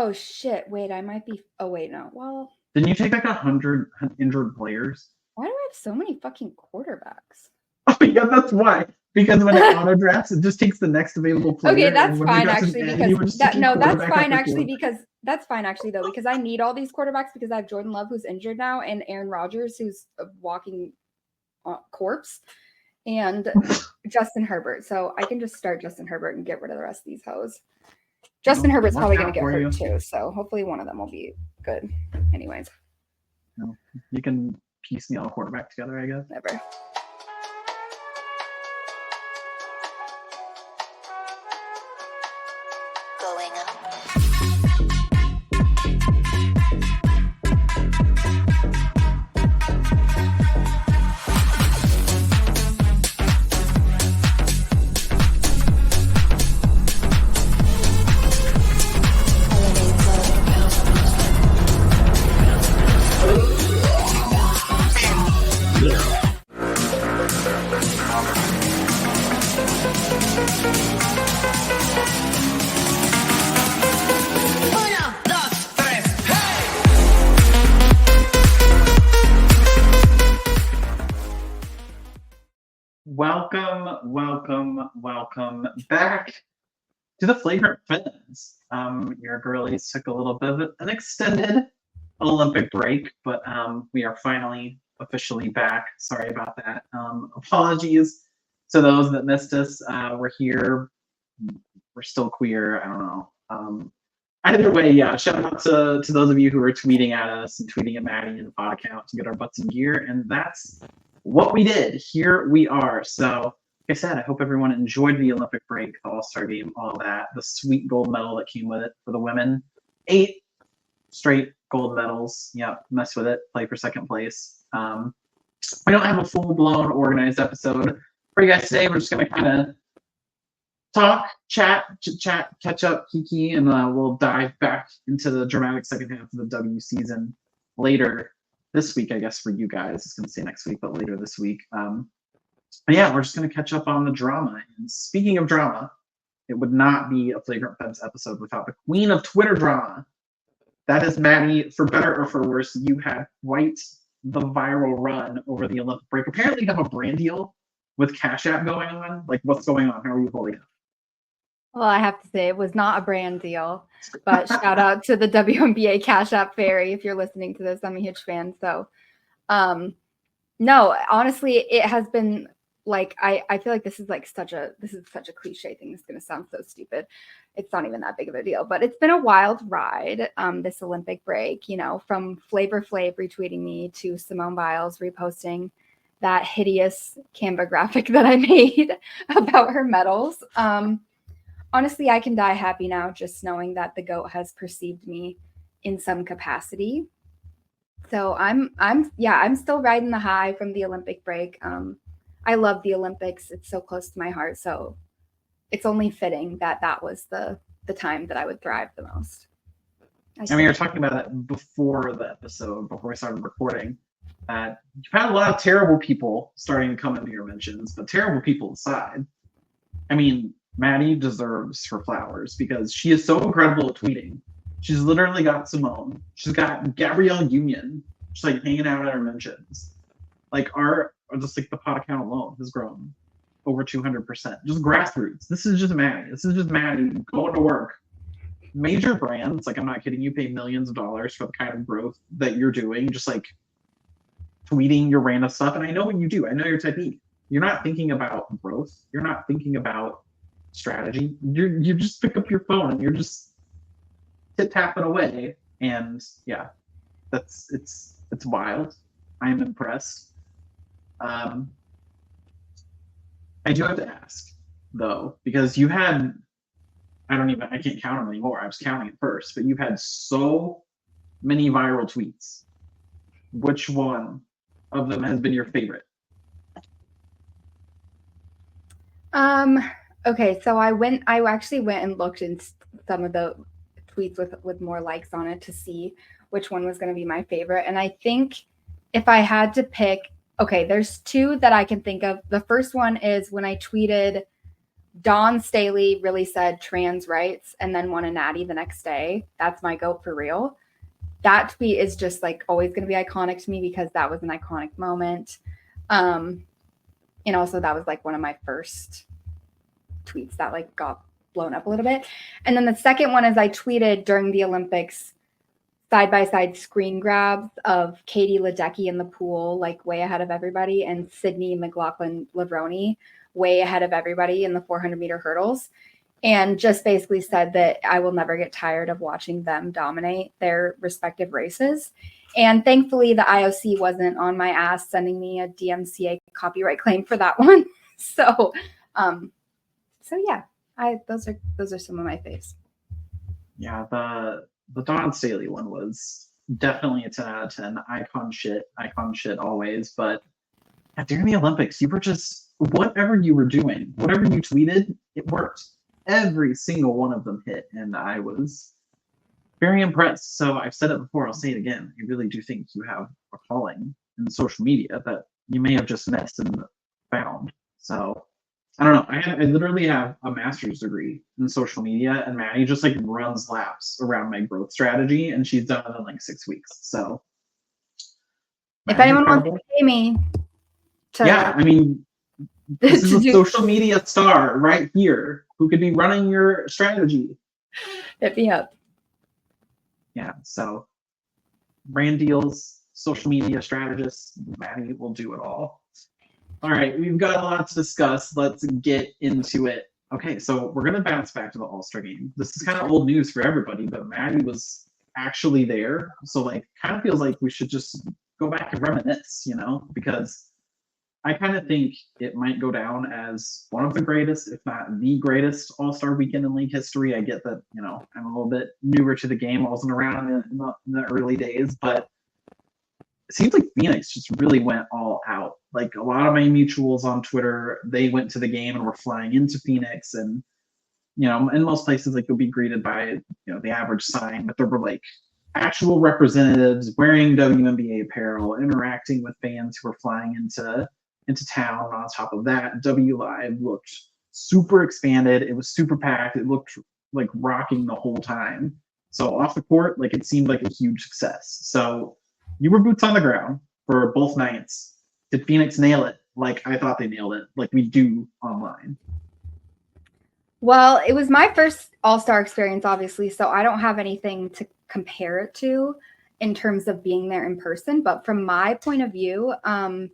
Oh shit! Wait, I might be. Oh wait, no. Well, didn't you take like 100 injured players? Why do I have so many fucking quarterbacks? Oh yeah, that's why. Because when it auto drafts, it just takes the next available player. Okay, that's when fine actually because that's fine actually though because I need all these quarterbacks because I have Jordan Love who's injured now and Aaron Rodgers who's a walking corpse and Justin Herbert. So I can just start Justin Herbert and get rid of the rest of these hoes. Justin Herbert's probably going to get hurt too, so hopefully one of them will be good. Anyways, you can piecemeal a quarterback together, I guess. Never. Going up. Welcome back to the Flagrant Femmes. Your girlies took a little bit of an extended Olympic break, but we are finally officially back. Sorry about that. Apologies to those that missed us. We're here. We're still queer. I don't know. Either way, yeah, shout out to those of you who are tweeting at us and tweeting at Maddy and the pod account to get our butts in gear, and that's what we did. Here we are. So, like I said, I hope everyone enjoyed the Olympic break, the All-Star game, all that, the sweet gold medal that came with it for the women. 8 straight gold medals. Yep, mess with it. Play for second place. We don't have a full-blown organized episode for you guys today. We're just going to kind of talk, chat, catch up, kiki, and we'll dive back into the dramatic second half of the W season later this week, I guess, for you guys. I was going to say next week, but later this week. But yeah, we're just going to catch up on the drama. And speaking of drama, it would not be a Flagrant Femmes episode without the queen of Twitter drama. That is Maddy. For better or for worse, you had quite the viral run over the Olympic break. Apparently, you have a brand deal with Cash App going on. Like, what's going on? How are you holding it? Well, I have to say it was not a brand deal, but shout out to the WNBA Cash App Fairy. If you're listening to this, I'm a huge fan. So, no, honestly, it has been like, I feel like this is such a cliche thing. It's going to sound so stupid. It's not even that big of a deal, but it's been a wild ride. This Olympic break, you know, from Flavor Flav retweeting me to Simone Biles reposting that hideous Canva graphic that I made about her medals. Honestly, I can die happy now just knowing that the GOAT has perceived me in some capacity. So I'm still riding the high from the Olympic break. I love the Olympics. It's so close to my heart. So it's only fitting that that was the time that I would thrive the most. I mean, you're talking about that before the episode, before we started recording. You've had a lot of terrible people starting to come into your mentions, but terrible people aside, I mean, Maddy deserves her flowers because she is so incredible at tweeting. She's literally got Simone. She's got Gabrielle Union. She's like hanging out at her mentions. Like just like the pod account alone has grown over 200%. Just grassroots. This is just Maddy. This is just Maddy going to work. Major brands, like I'm not kidding you, pay millions of dollars for the kind of growth that you're doing. Just like tweeting your random stuff. And I know what you do. I know your technique. You're not thinking about growth. You're not thinking about strategy. You just pick up your phone and you're just tapping away, and yeah, it's wild. I am impressed. I do have to ask though, because you had I can't count them anymore. I was counting at first, but you've had so many viral tweets. Which one of them has been your favorite? Okay, so I actually went and looked in some of the tweets with more likes on it to see which one was going to be my favorite. And I think if I had to pick, okay, there's 2 that I can think of. The first one is when I tweeted Dawn Staley really said trans rights and then won a natty the next day. That's my goat for real. That tweet is just like always going to be iconic to me because that was an iconic moment. And also that was like one of my first tweets that like got blown up a little bit. And then the second one is I tweeted during the Olympics side-by-side screen grabs of Katie Ledecky in the pool, like way ahead of everybody, and Sydney McLaughlin-Lavroni way ahead of everybody in the 400-meter hurdles. And just basically said that I will never get tired of watching them dominate their respective races. And thankfully, the IOC wasn't on my ass sending me a DMCA copyright claim for that one. So yeah, those are some of my faves. Yeah, the Dawn Staley one was definitely a 10 out of 10. Icon shit always. But during the Olympics, you were just, whatever you were doing, whatever you tweeted, it worked. Every single one of them hit, and I was very impressed. So I've said it before, I'll say it again. I really do think you have a calling in social media that you may have just missed and found. So I don't know. I literally have a master's degree in social media, and Maddy just like runs laps around my growth strategy, and she's done it in like 6 weeks. So if anyone wants to pay me, yeah, I mean, this is a social media star right here who could be running your strategy. Hit me up. Yeah, so brand deals, social media strategists, Maddy will do it all. All right, we've got a lot to discuss. Let's get into it. Okay, so we're going to bounce back to the All-Star game. This is kind of old news for everybody, but Maddy was actually there. So, like, kind of feels like we should just go back and reminisce, you know, because I kind of think it might go down as one of the greatest, if not the greatest, All-Star weekend in league history. I get that, you know, I'm a little bit newer to the game. I wasn't around in the early days, but it seems like Phoenix just really went all out. Like a lot of my mutuals on Twitter, they went to the game and were flying into Phoenix. And, you know, in most places, like you'll be greeted by, you know, the average sign, but there were like actual representatives wearing WNBA apparel, interacting with fans who were flying into town. On top of that, W Live looked super expanded. It was super packed. It looked like rocking the whole time. So off the court, like it seemed like a huge success. So you were boots on the ground for both nights. Did Phoenix nail it? Like I thought they nailed it, like we do online. Well, it was my first All-Star experience, obviously, so I don't have anything to compare it to in terms of being there in person. But from my point of view, and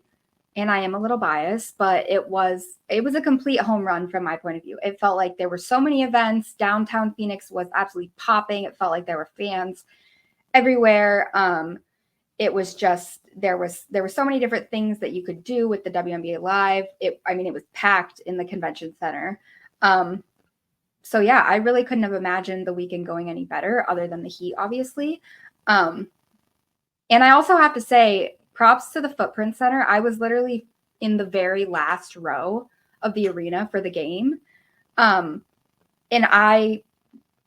I am a little biased, but it was a complete home run from my point of view. It felt like there were so many events. Downtown Phoenix was absolutely popping. It felt like there were fans everywhere. It was just there were so many different things that you could do with the WNBA Live. It was packed in the convention center. So yeah, I really couldn't have imagined the weekend going any better, other than the heat, obviously. And I also have to say, props to the Footprint Center. I was literally in the very last row of the arena for the game. And I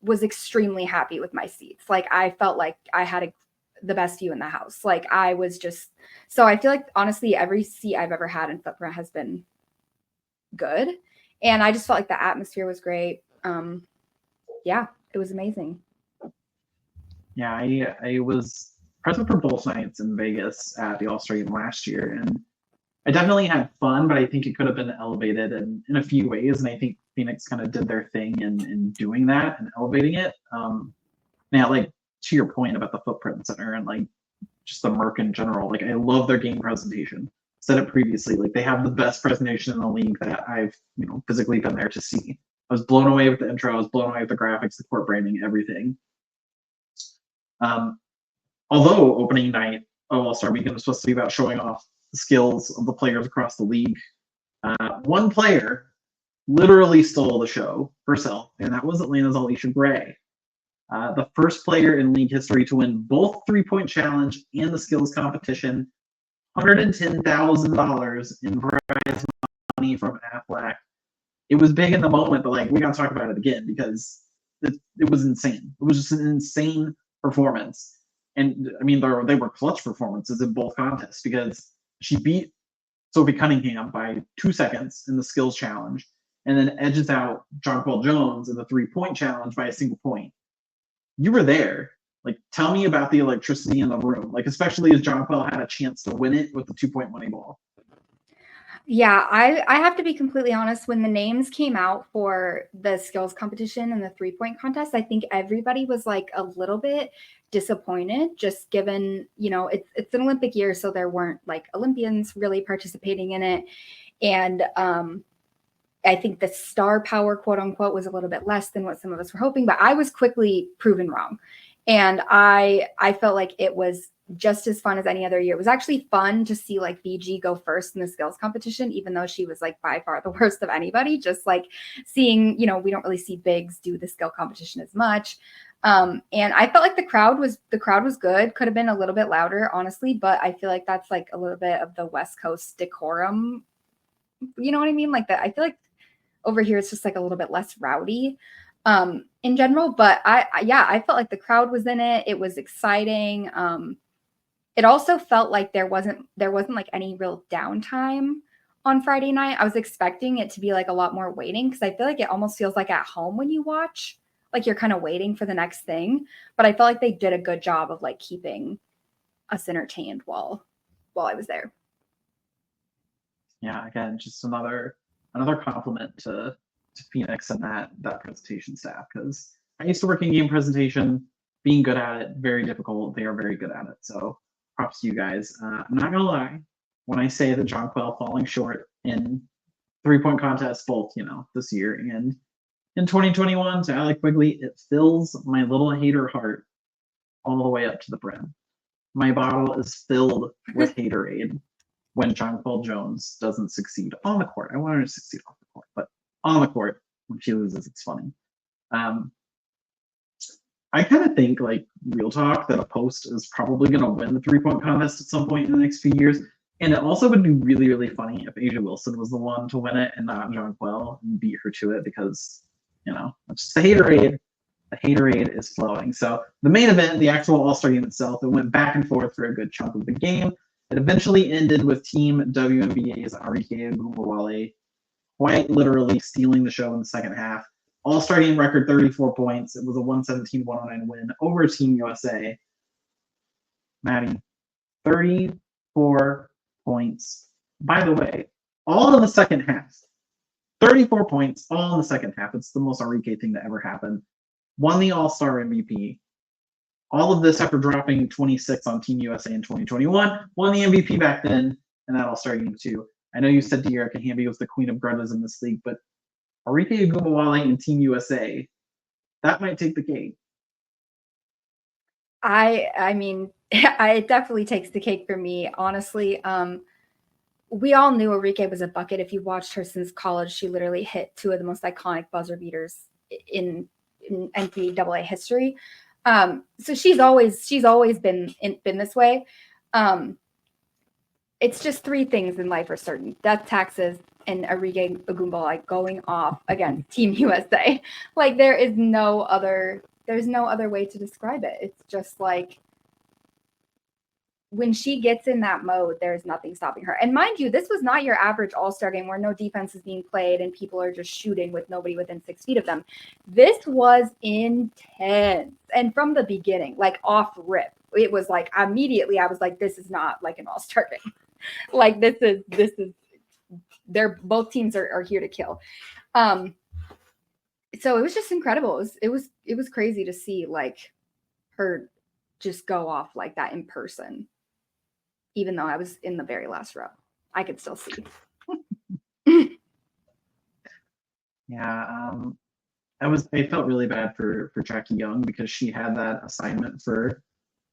was extremely happy with my seats. Like I felt like I had the best view in the house. Like I was just, so I feel like honestly, every seat I've ever had in Footprint has been good. And I just felt like the atmosphere was great. Yeah, it was amazing. Yeah, I was present for both nights in Vegas at the All-Star game last year, and I definitely had fun, but I think it could have been elevated in a few ways, and I think Phoenix kind of did their thing in doing that and elevating it. Now, like, to your point about the Footprint Center and, like, just the Merc in general, like, I love their game presentation. Said it previously, like, they have the best presentation in the league that I've, you know, physically been there to see. I was blown away with the intro. I was blown away with the graphics, the court branding, everything. Although opening night of All-Star Weekend was supposed to be about showing off the skills of the players across the league, one player literally stole the show herself, and that was Atlanta's Alicia Gray. The first player in league history to win both three-point challenge and the skills competition, $110,000 in prize money from Aflac. It was big in the moment, but like we gotta talk about it again because it was insane. It was just an insane performance. And I mean, they were clutch performances in both contests because she beat Sophie Cunningham by 2 seconds in the skills challenge. and then edges out Jonquel Jones in the 3-point challenge by a single point. You were there. Like, tell me about the electricity in the room, like especially as Jonquel had a chance to win it with the 2-point money ball. Yeah, I have to be completely honest. When the names came out for the skills competition and the 3-point contest, I think everybody was like a little bit disappointed, just given, it's an Olympic year, so there weren't like Olympians really participating in it. And I think the star power, quote unquote, was a little bit less than what some of us were hoping, but I was quickly proven wrong. And I felt like it was just as fun as any other year. It was actually fun to see like VG go first in the skills competition, even though she was like by far the worst of anybody. Just like seeing, we don't really see bigs do the skill competition as much. And I felt like the crowd was good. Could have been a little bit louder, honestly, but I feel like that's like a little bit of the West Coast decorum. You know what I mean? Like that. I feel like over here it's just like a little bit less rowdy in general. But I felt like the crowd was in it. It was exciting. It also felt like there wasn't like any real downtime on Friday night. I was expecting it to be like a lot more waiting, because I feel like it almost feels like at home when you watch, like you're kind of waiting for the next thing. But I felt like they did a good job of like keeping us entertained while I was there. Yeah, again, just another compliment to Phoenix and that presentation staff, because I used to work in game presentation. Being good at it, very difficult. They are very good at it. So props to you guys. I'm not gonna lie, when I say that Jonquel falling short in 3-point contests, both this year and in 2021 to Alec Quigley, it fills my little hater heart all the way up to the brim. My bottle is filled with haterade when Jonquel Jones doesn't succeed on the court. I want her to succeed off the court, but on the court, when she loses, it's funny. I kind of think, like, real talk, that a post is probably going to win the 3-point contest at some point in the next few years. And it also would be really, really funny if Asia Wilson was the one to win it and not Jonquel, and beat her to it, because, it's just the haterade. The haterade is flowing. So the main event, the actual All-Star game itself, it went back and forth for a good chunk of the game. It eventually ended with Team WNBA's Arike Ogunbowale quite literally stealing the show in the second half. All-Star game record 34 points. It was a 117-109 win over Team USA. Maddy, 34 points. By the way, all in the second half. 34 points, all in the second half. It's the most Arike thing to ever happen. Won the All-Star MVP. All of this after dropping 26 on Team USA in 2021. Won the MVP back then, and that All-Star game too. I know you said De'Erica Hamby was the queen of grudges in this league, but Arike Ogunbowale and Team USA, that might take the cake. I mean, it definitely takes the cake for me, honestly. We all knew Arike was a bucket. If you watched her since college, she literally hit 2 of the most iconic buzzer beaters in NCAA history. So she's always been this way. It's just 3 things in life are certain: death, taxes, and Arike Ogunbowale going off against Team USA. Like there's no other way to describe it. It's just like, when she gets in that mode, there's nothing stopping her. And mind you, this was not your average All-Star game where no defense is being played and people are just shooting with nobody within 6 feet of them. This was intense. And from the beginning, like off rip, it was like immediately I was like, this is not like an All-Star game. Like this is both teams are here to kill. So it was just incredible. It was crazy to see like her just go off like that in person. Even though I was in the very last row, I could still see. Yeah, I felt really bad for Jackie Young, because she had that assignment for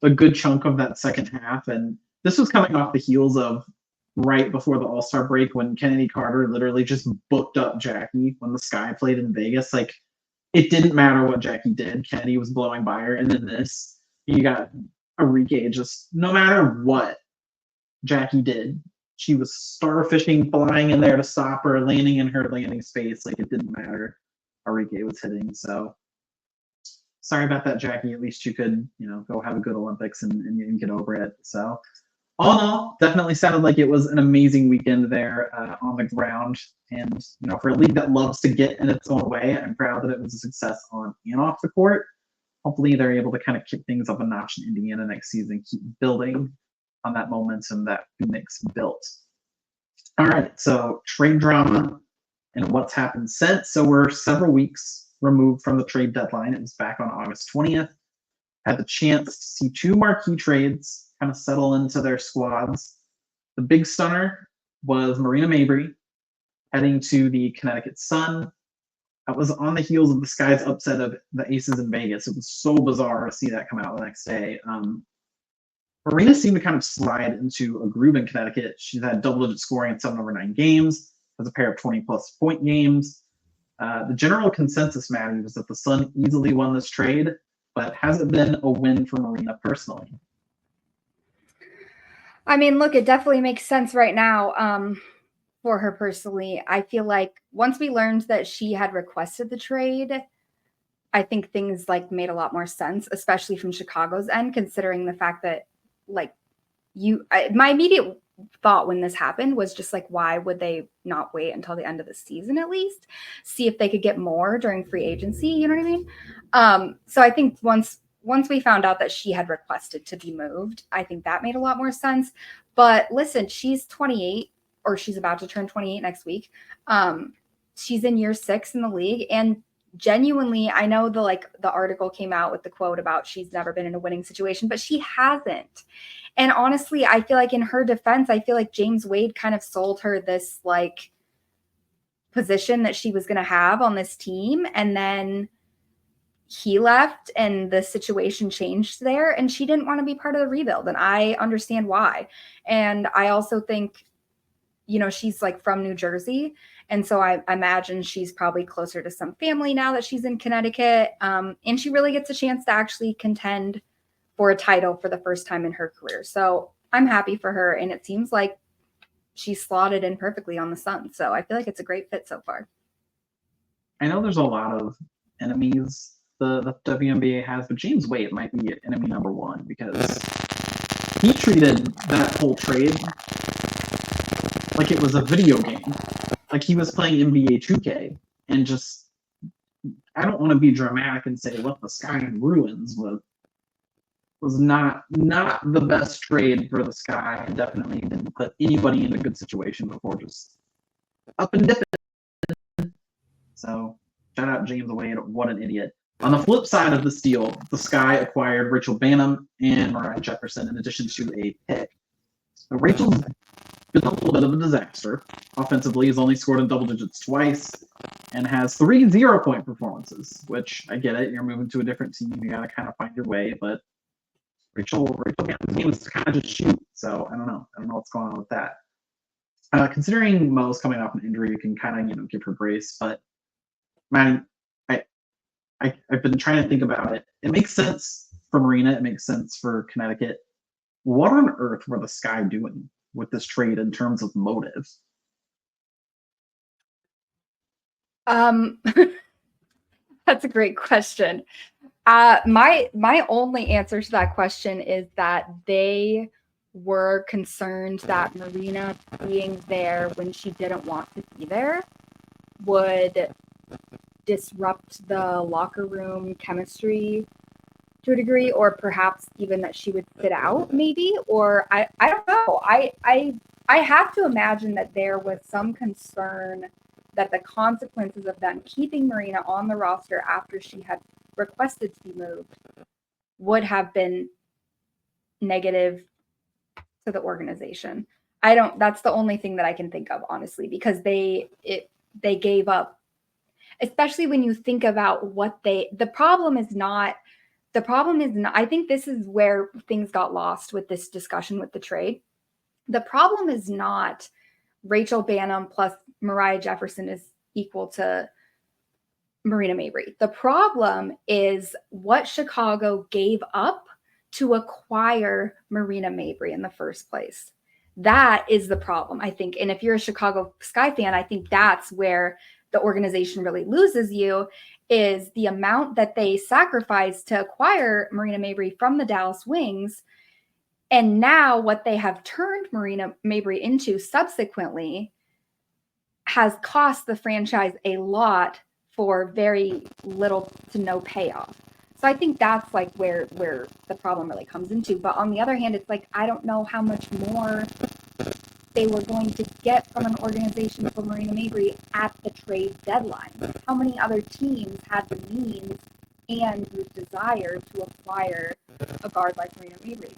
a good chunk of that second half, and this was coming off the heels of right before the All-Star break, when Kennedy Carter literally just booked up Jackie when the Sky played in Vegas. Like, it didn't matter what Jackie did, Kennedy was blowing by her, and then this, you got Arike, just no matter what Jackie did, she was starfishing, flying in there to stop her, landing in her landing space. Like, it didn't matter. Arike was hitting. So sorry about that, Jackie. At least you could, go have a good Olympics and get over it. So all in all, definitely sounded like it was an amazing weekend there on the ground. And for a league that loves to get in its own way, I'm proud that it was a success on and off the court. Hopefully, they're able to kind of kick things up a notch in Indiana next season, keep building on that momentum that Phoenix built. All right, so trade drama and what's happened since. So we're several weeks removed from the trade deadline. It was back on August 20th. Had the chance to see two marquee trades kind of settle into their squads. The big stunner was Marina Mabrey heading to the Connecticut Sun. That was on the heels of the Sky's upset of the Aces in Vegas. It was so bizarre to see that come out the next day. Marina seemed to kind of slide into a groove in Connecticut. She's had double-digit scoring in 7 over 9 games, has a pair of 20-plus point games. The general consensus, Maddy, was that the Sun easily won this trade, but has it been a win for Marina personally? I mean, look, it definitely makes sense right now for her personally. I feel like once we learned that she had requested the trade, I think things made a lot more sense, especially from Chicago's end, considering the fact that my immediate thought when this happened was just why would they not wait until the end of the season at least, see if they could get more during free agency? You know what I mean? So I think once we found out that she had requested to be moved, I think that made a lot more sense. But listen, she's 28, or she's about to turn 28 next week. She's in year 6 in the league, and genuinely, I know the article came out with the quote about she's never been in a winning situation, but she hasn't. And honestly, I feel like in her defense, I feel like James Wade kind of sold her this position that she was going to have on this team. And then he left and the situation changed there, and she didn't want to be part of the rebuild. And I understand why. And I also think, she's from New Jersey. And so I imagine she's probably closer to some family now that she's in Connecticut. And she really gets a chance to actually contend for a title for the first time in her career. So I'm happy for her. And it seems like she slotted in perfectly on the Sun. So I feel like it's a great fit so far. I know there's a lot of enemies the WNBA has, but James Wade might be enemy number one because he treated that whole trade like it was a video game. Like he was playing NBA 2K and just, I don't want to be dramatic and say left the Sky in ruins, but was not the best trade for the Sky, and definitely didn't put anybody in a good situation before just up and dipping. So shout out James Wade, what an idiot. On the flip side of this deal, the Sky acquired Rachel Banham and Mariah Jefferson in addition to a pick. So Rachel's been a little bit of a disaster. Offensively, has only scored in double digits twice and has 3 0-point performances, which I get it. You're moving to a different team. You got to kind of find your way, but Rachel Banham's game is kind of just shoot. So I don't know. I don't know what's going on with that. Considering Mo's coming off an injury, you can kind of give her grace. But man, I've been trying to think about it. It makes sense for Marina. It makes sense for Connecticut. What on earth were the Sky doing with this trade in terms of motive? That's a great question. My only answer to that question is that they were concerned that Marina being there when she didn't want to be there would disrupt the locker room chemistry to a degree, or perhaps even that she would sit out maybe, or I don't know. I have to imagine that there was some concern that the consequences of them keeping Marina on the roster after she had requested to be moved would have been negative to the organization. That's the only thing that I can think of, honestly, because they gave up, especially when you think about the problem is not, I think this is where things got lost with this discussion with the trade. The problem is not Rachel Banham plus Mariah Jefferson is equal to Marina Mabrey. The problem is what Chicago gave up to acquire Marina Mabrey in the first place. That is the problem, I think. And if you're a Chicago Sky fan, I think that's where the organization really loses you, is the amount that they sacrificed to acquire Marina Mabrey from the Dallas Wings. And now what they have turned Marina Mabrey into subsequently has cost the franchise a lot for very little to no payoff. So I think that's like where the problem really comes into. But on the other hand, it's like, I don't know how much more they were going to get from an organization for Marina Mabrey at the trade deadline. How many other teams had the means and the desire to acquire a guard like Marina Mabrey?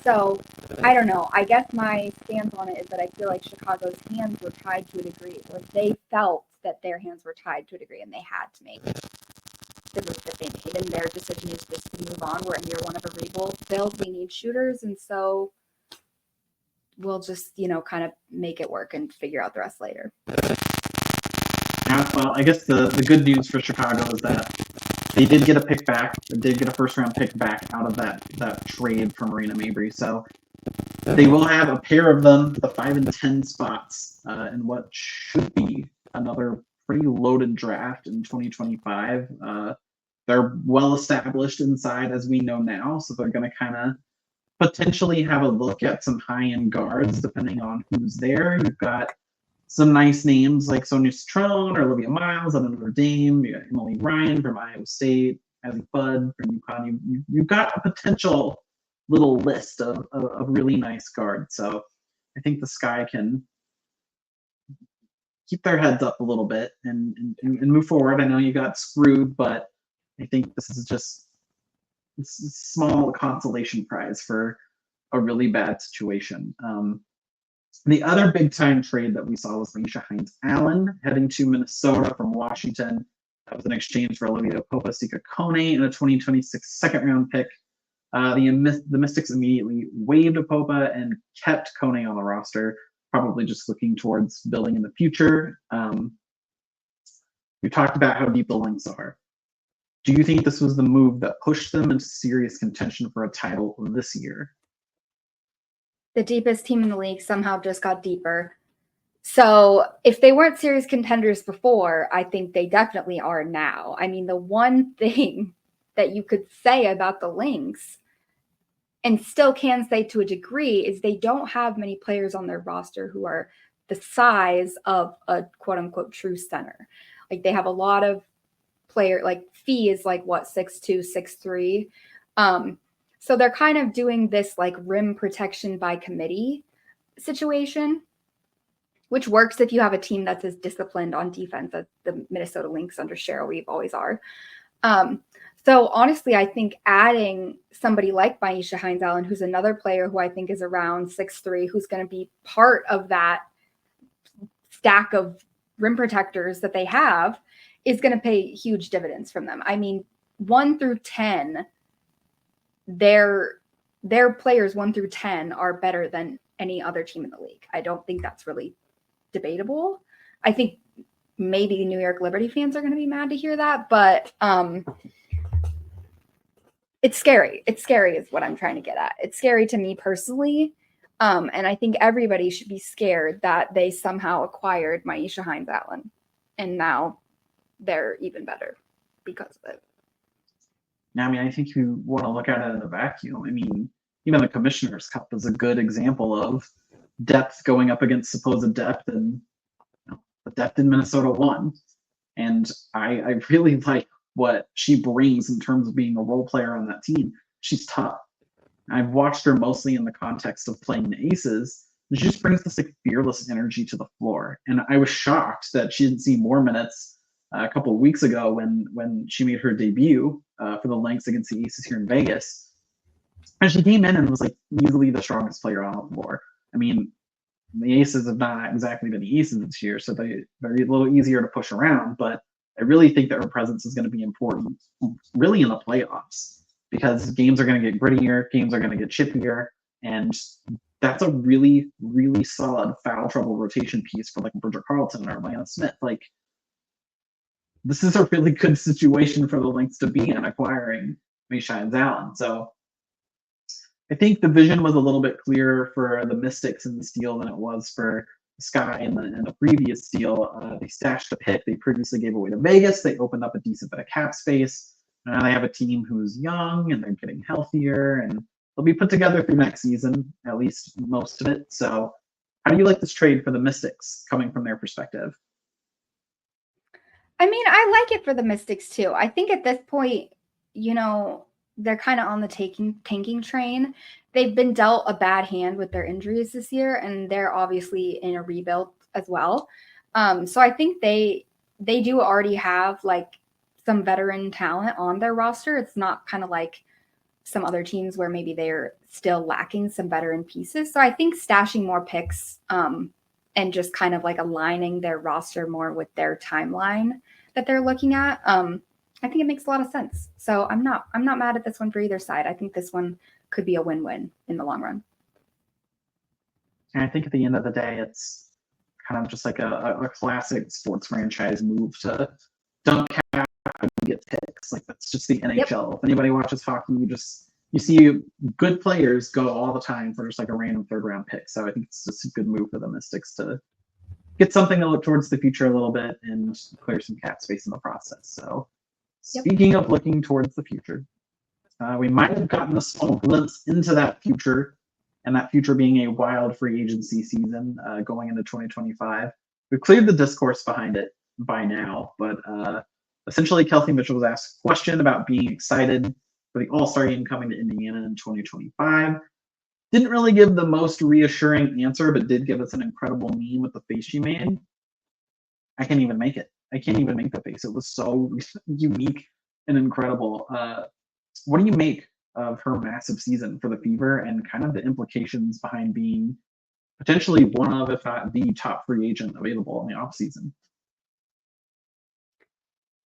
So I don't know. I guess my stance on it is that I feel like Chicago's hands were tied to a degree. Like they felt that their hands were tied to a degree and they had to make the move that they made. And their decision is just to move on. We're in year one of a rebuild. We need shooters. And so we'll just, kind of make it work and figure out the rest later. Yeah, well, I guess the good news for Chicago is that they did get a pick back. They did get a first-round pick back out of that trade for Marina Mabrey. So they will have a pair of them, the 5 and 10 spots, in what should be another pretty loaded draft in 2025. They're well established inside, as we know now, so they're going to kind of potentially have a look at some high-end guards, depending on who's there. You've got some nice names like Sonia Citrone or Olivia Miles out of Notre Dame. You got Emily Ryan from Iowa State, Azzy Budd from UConn. You've got a potential little list of really nice guards. So I think the Sky can keep their heads up a little bit and move forward. I know you got screwed, but I think this is just a small consolation prize for a really bad situation. The other big-time trade that we saw was Myisha Hines-Allen heading to Minnesota from Washington. That was an exchange for Olivia Popa-Sika Kone and a 2026 second-round pick. The Mystics immediately waived Popa and kept Kone on the roster, probably just looking towards building in the future. We talked about how deep the Lynx are. Do you think this was the move that pushed them into serious contention for a title this year? The deepest team in the league somehow just got deeper. So if they weren't serious contenders before, I think they definitely are now. I mean, the one thing that you could say about the Lynx, and still can say to a degree, is they don't have many players on their roster who are the size of a quote-unquote true center. Like they have a lot of player, like Fee is like what, 6'2", 6'3". So they're kind of doing this like rim protection by committee situation, which works if you have a team that's as disciplined on defense as the Minnesota Lynx under Cheryl Reeve always are. So honestly, I think adding somebody like Myisha Hines-Allen, who's another player who I think is around 6'3", who's going to be part of that stack of rim protectors that they have, is going to pay huge dividends from them. I mean, 1 through 10, their players 1 through 10 are better than any other team in the league. I don't think that's really debatable. I think maybe New York Liberty fans are going to be mad to hear that, but it's scary. It's scary is what I'm trying to get at. It's scary to me personally. And I think everybody should be scared that they somehow acquired Myisha Hines-Allen. And now they're even better because of it. Yeah, I mean, I think you want to look at it in a vacuum. I mean, even the Commissioner's Cup is a good example of depth going up against supposed depth, and the depth in Minnesota won. And I really like what she brings in terms of being a role player on that team. She's tough. I've watched her mostly in the context of playing the Aces, and she just brings this like fearless energy to the floor. And I was shocked that she didn't see more minutes a couple of weeks ago when she made her debut for the Lynx against the Aces here in Vegas. And she came in and was like easily the strongest player on the floor. I mean, the Aces have not exactly been the Aces this year, so they're a little easier to push around. But I really think that her presence is going to be important, really in the playoffs, because games are going to get grittier, games are going to get chippier, and that's a really, really solid foul trouble rotation piece for like Bridger Carlton or Lana Smith. Like, this is a really good situation for the Lynx to be in, acquiring Myisha Hines-Allen. So I think the vision was a little bit clearer for the Mystics in this deal than it was for the Sky in the previous deal. They stashed a pick they previously gave away to Vegas. They opened up a decent bit of cap space. Now they have a team who's young and they're getting healthier, and it'll be put together through next season, at least most of it. So how do you like this trade for the Mystics coming from their perspective? I mean, I like it for the Mystics too. I think at this point, they're kind of on the tanking train. They've been dealt a bad hand with their injuries this year, and they're obviously in a rebuild as well. So I think they do already have like some veteran talent on their roster. It's not kind of like some other teams where maybe they're still lacking some veteran pieces. So I think stashing more picks and just kind of like aligning their roster more with their timeline that they're looking at, I think it makes a lot of sense. So I'm not mad at this one for either side. I think this one could be a win-win in the long run. And I think at the end of the day, it's kind of just like a classic sports franchise move to dump cap and get picks. Like that's just the NHL. Yep. If anybody watches hockey, you see good players go all the time for just like a random third round pick. So I think it's just a good move for the Mystics to get something to look towards the future a little bit and clear some cap space in the process. So speaking of looking towards the future, we might have gotten a small glimpse into that future, and that future being a wild free agency season going into 2025. We've cleared the discourse behind it by now, but essentially Kelsey Mitchell was asked a question about being excited for the All-Star game coming to Indiana in 2025. Didn't really give the most reassuring answer, but did give us an incredible meme with the face she made. I can't even make it. I can't even make the face. It was so unique and incredible. What do you make of her massive season for the Fever and kind of the implications behind being potentially one of, if not the top free agent available in the offseason?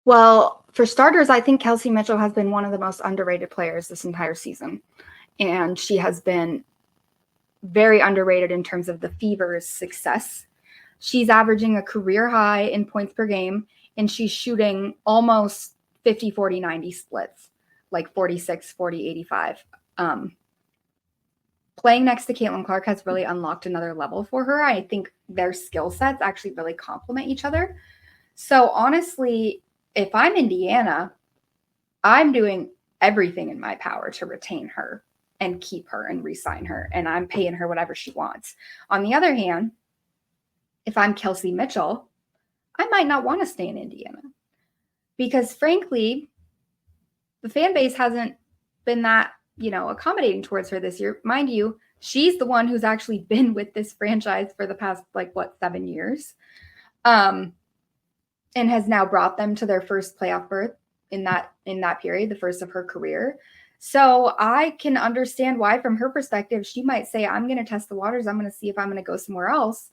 Well, for starters, I think Kelsey Mitchell has been one of the most underrated players this entire season. And she has been very underrated in terms of the Fever's success. She's averaging a career high in points per game, and she's shooting almost 50, 40, 90 splits, like 46, 40, 85. Playing next to Caitlin Clark has really unlocked another level for her. I think their skill sets actually really complement each other. So honestly, if I'm Indiana, I'm doing everything in my power to retain her and keep her and re-sign her, and I'm paying her whatever she wants. On the other hand, if I'm Kelsey Mitchell, I might not want to stay in Indiana because frankly, the fan base hasn't been that, accommodating towards her this year. Mind you, she's the one who's actually been with this franchise for the past, 7 years, and has now brought them to their first playoff berth in that period, the first of her career. So I can understand why, from her perspective, she might say, I'm going to test the waters. I'm going to see if I'm going to go somewhere else.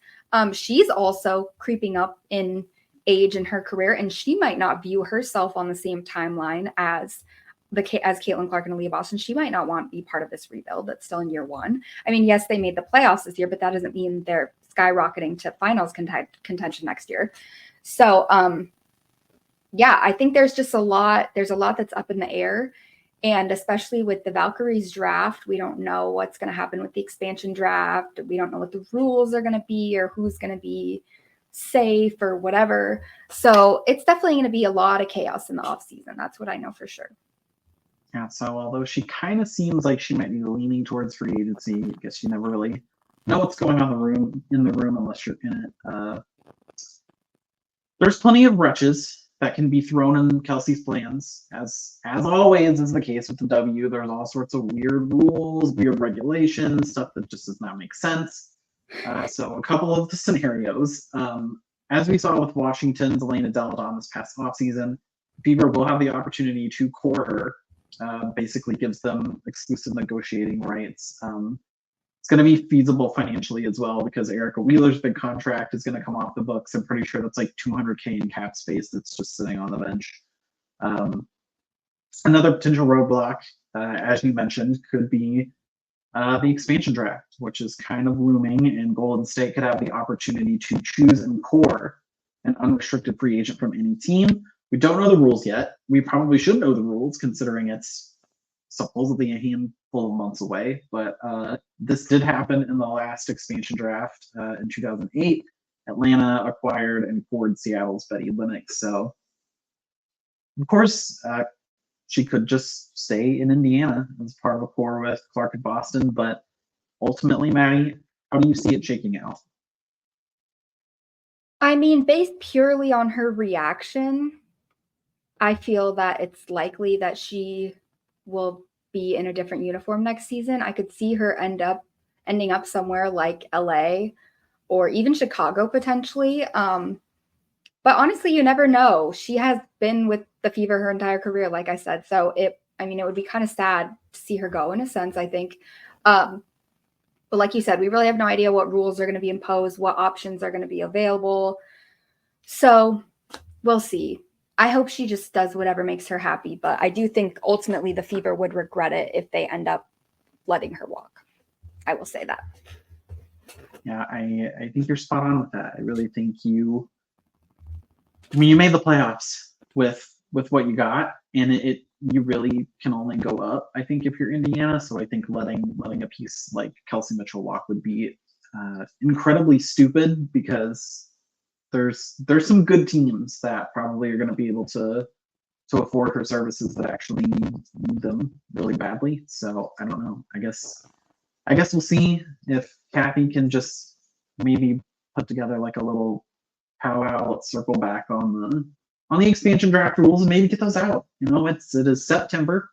She's also creeping up in age in her career, and she might not view herself on the same timeline as Caitlin Clark and Aaliyah Boston. She might not want to be part of this rebuild that's still in year one. I mean, yes, they made the playoffs this year, but that doesn't mean they're skyrocketing to finals contention next year. So, I think there's just a lot that's up in the air. And especially with the Valkyries draft, we don't know what's going to happen with the expansion draft. We don't know what the rules are going to be or who's going to be safe or whatever. So it's definitely going to be a lot of chaos in the offseason. That's what I know for sure. Yeah, so although she kind of seems like she might be leaning towards free agency, I guess you never really know what's going on in the room unless you're in it. There's plenty of wretches that can be thrown in Kelsey's plans. As always is the case with the W, there's all sorts of weird rules, weird regulations, stuff that just does not make sense. So a couple of the scenarios. As we saw with Washington's Elena Delle Donne this past offseason, Fever will have the opportunity to core her, basically gives them exclusive negotiating rights. It's going to be feasible financially as well because Erica Wheeler's big contract is going to come off the books. I'm pretty sure that's like $200K in cap space that's just sitting on the bench. Another potential roadblock, as you mentioned, could be the expansion draft, which is kind of looming, and Golden State could have the opportunity to choose and core an unrestricted free agent from any team. We don't know the rules yet. We probably should know the rules considering it's supposedly a handful of months away, but this did happen in the last expansion draft in 2008. Atlanta acquired and poured Seattle's Betty Lennox. So, of course, she could just stay in Indiana as part of a core with Clark at Boston. But ultimately, Maddy, how do you see it shaking out? I mean, based purely on her reaction, I feel that it's likely that she will be in a different uniform next season. I could see her ending up somewhere like LA or even Chicago potentially. But honestly, you never know. She has been with the Fever her entire career, like I said. So it would be kind of sad to see her go in a sense, I think. But like you said, we really have no idea what rules are going to be imposed, what options are going to be available. So we'll see. I hope she just does whatever makes her happy. But I do think ultimately the Fever would regret it if they end up letting her walk. I will say that. Yeah, I think you're spot on with that. I really think you made the playoffs with what you got, and you really can only go up, I think, if you're Indiana. So I think letting a piece like Kelsey Mitchell walk would be incredibly stupid, because there's some good teams that probably are going to be able to afford her services that actually need them really badly. So I don't know. I guess we'll see if Kathy can just maybe put together like a little powwow. Let's circle back on the expansion draft rules and maybe get those out. It is September.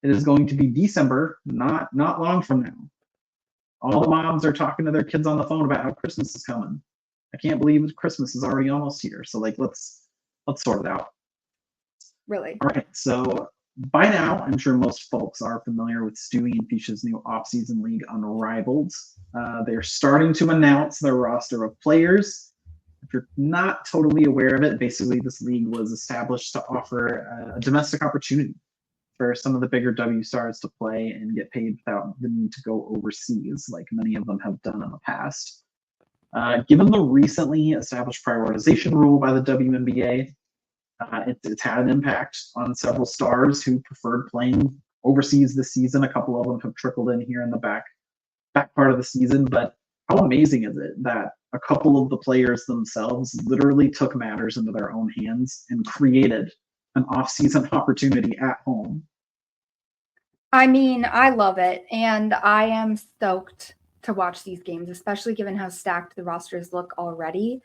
It is going to be December, not long from now. All the moms are talking to their kids on the phone about how Christmas is coming. I can't believe Christmas is already almost here. So let's sort it out. Really. All right. So by now, I'm sure most folks are familiar with Stewie and Fisha's new off-season league, Unrivaled. They're starting to announce their roster of players. If you're not totally aware of it, basically this league was established to offer a domestic opportunity for some of the bigger W stars to play and get paid without the need to go overseas, like many of them have done in the past. Given the recently established prioritization rule by the WNBA, it's had an impact on several stars who preferred playing overseas this season. A couple of them have trickled in here in the back part of the season, but how amazing is it that a couple of the players themselves literally took matters into their own hands and created an off-season opportunity at home? I mean, I love it, and I am stoked to watch these games, especially given how stacked the rosters look already.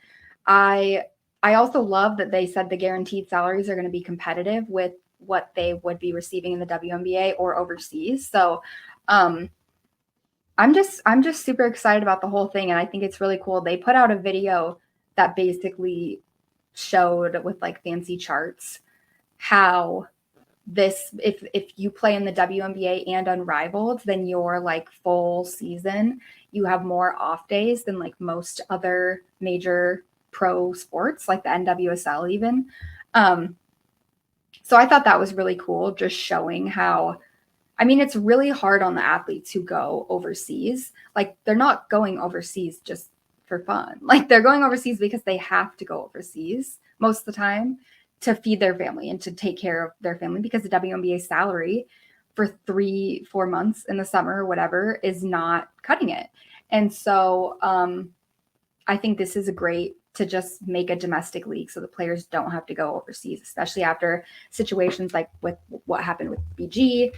I also love that they said the guaranteed salaries are going to be competitive with what they would be receiving in the WNBA or overseas. So I'm just super excited about the whole thing, and I think it's really cool. They put out a video that basically showed with like fancy charts how this if you play in the WNBA and Unrivaled, then your like full season, you have more off days than like most other major pro sports, like the NWSL even. So I thought that was really cool, just showing how, I mean, it's really hard on the athletes who go overseas. Like they're not going overseas just for fun. Like they're going overseas because they have to go overseas most of the time to feed their family and to take care of their family, because the WNBA salary for 3-4 months in the summer or whatever is not cutting it. And so I think this is a great to just make a domestic league so the players don't have to go overseas, especially after situations like with what happened with BG.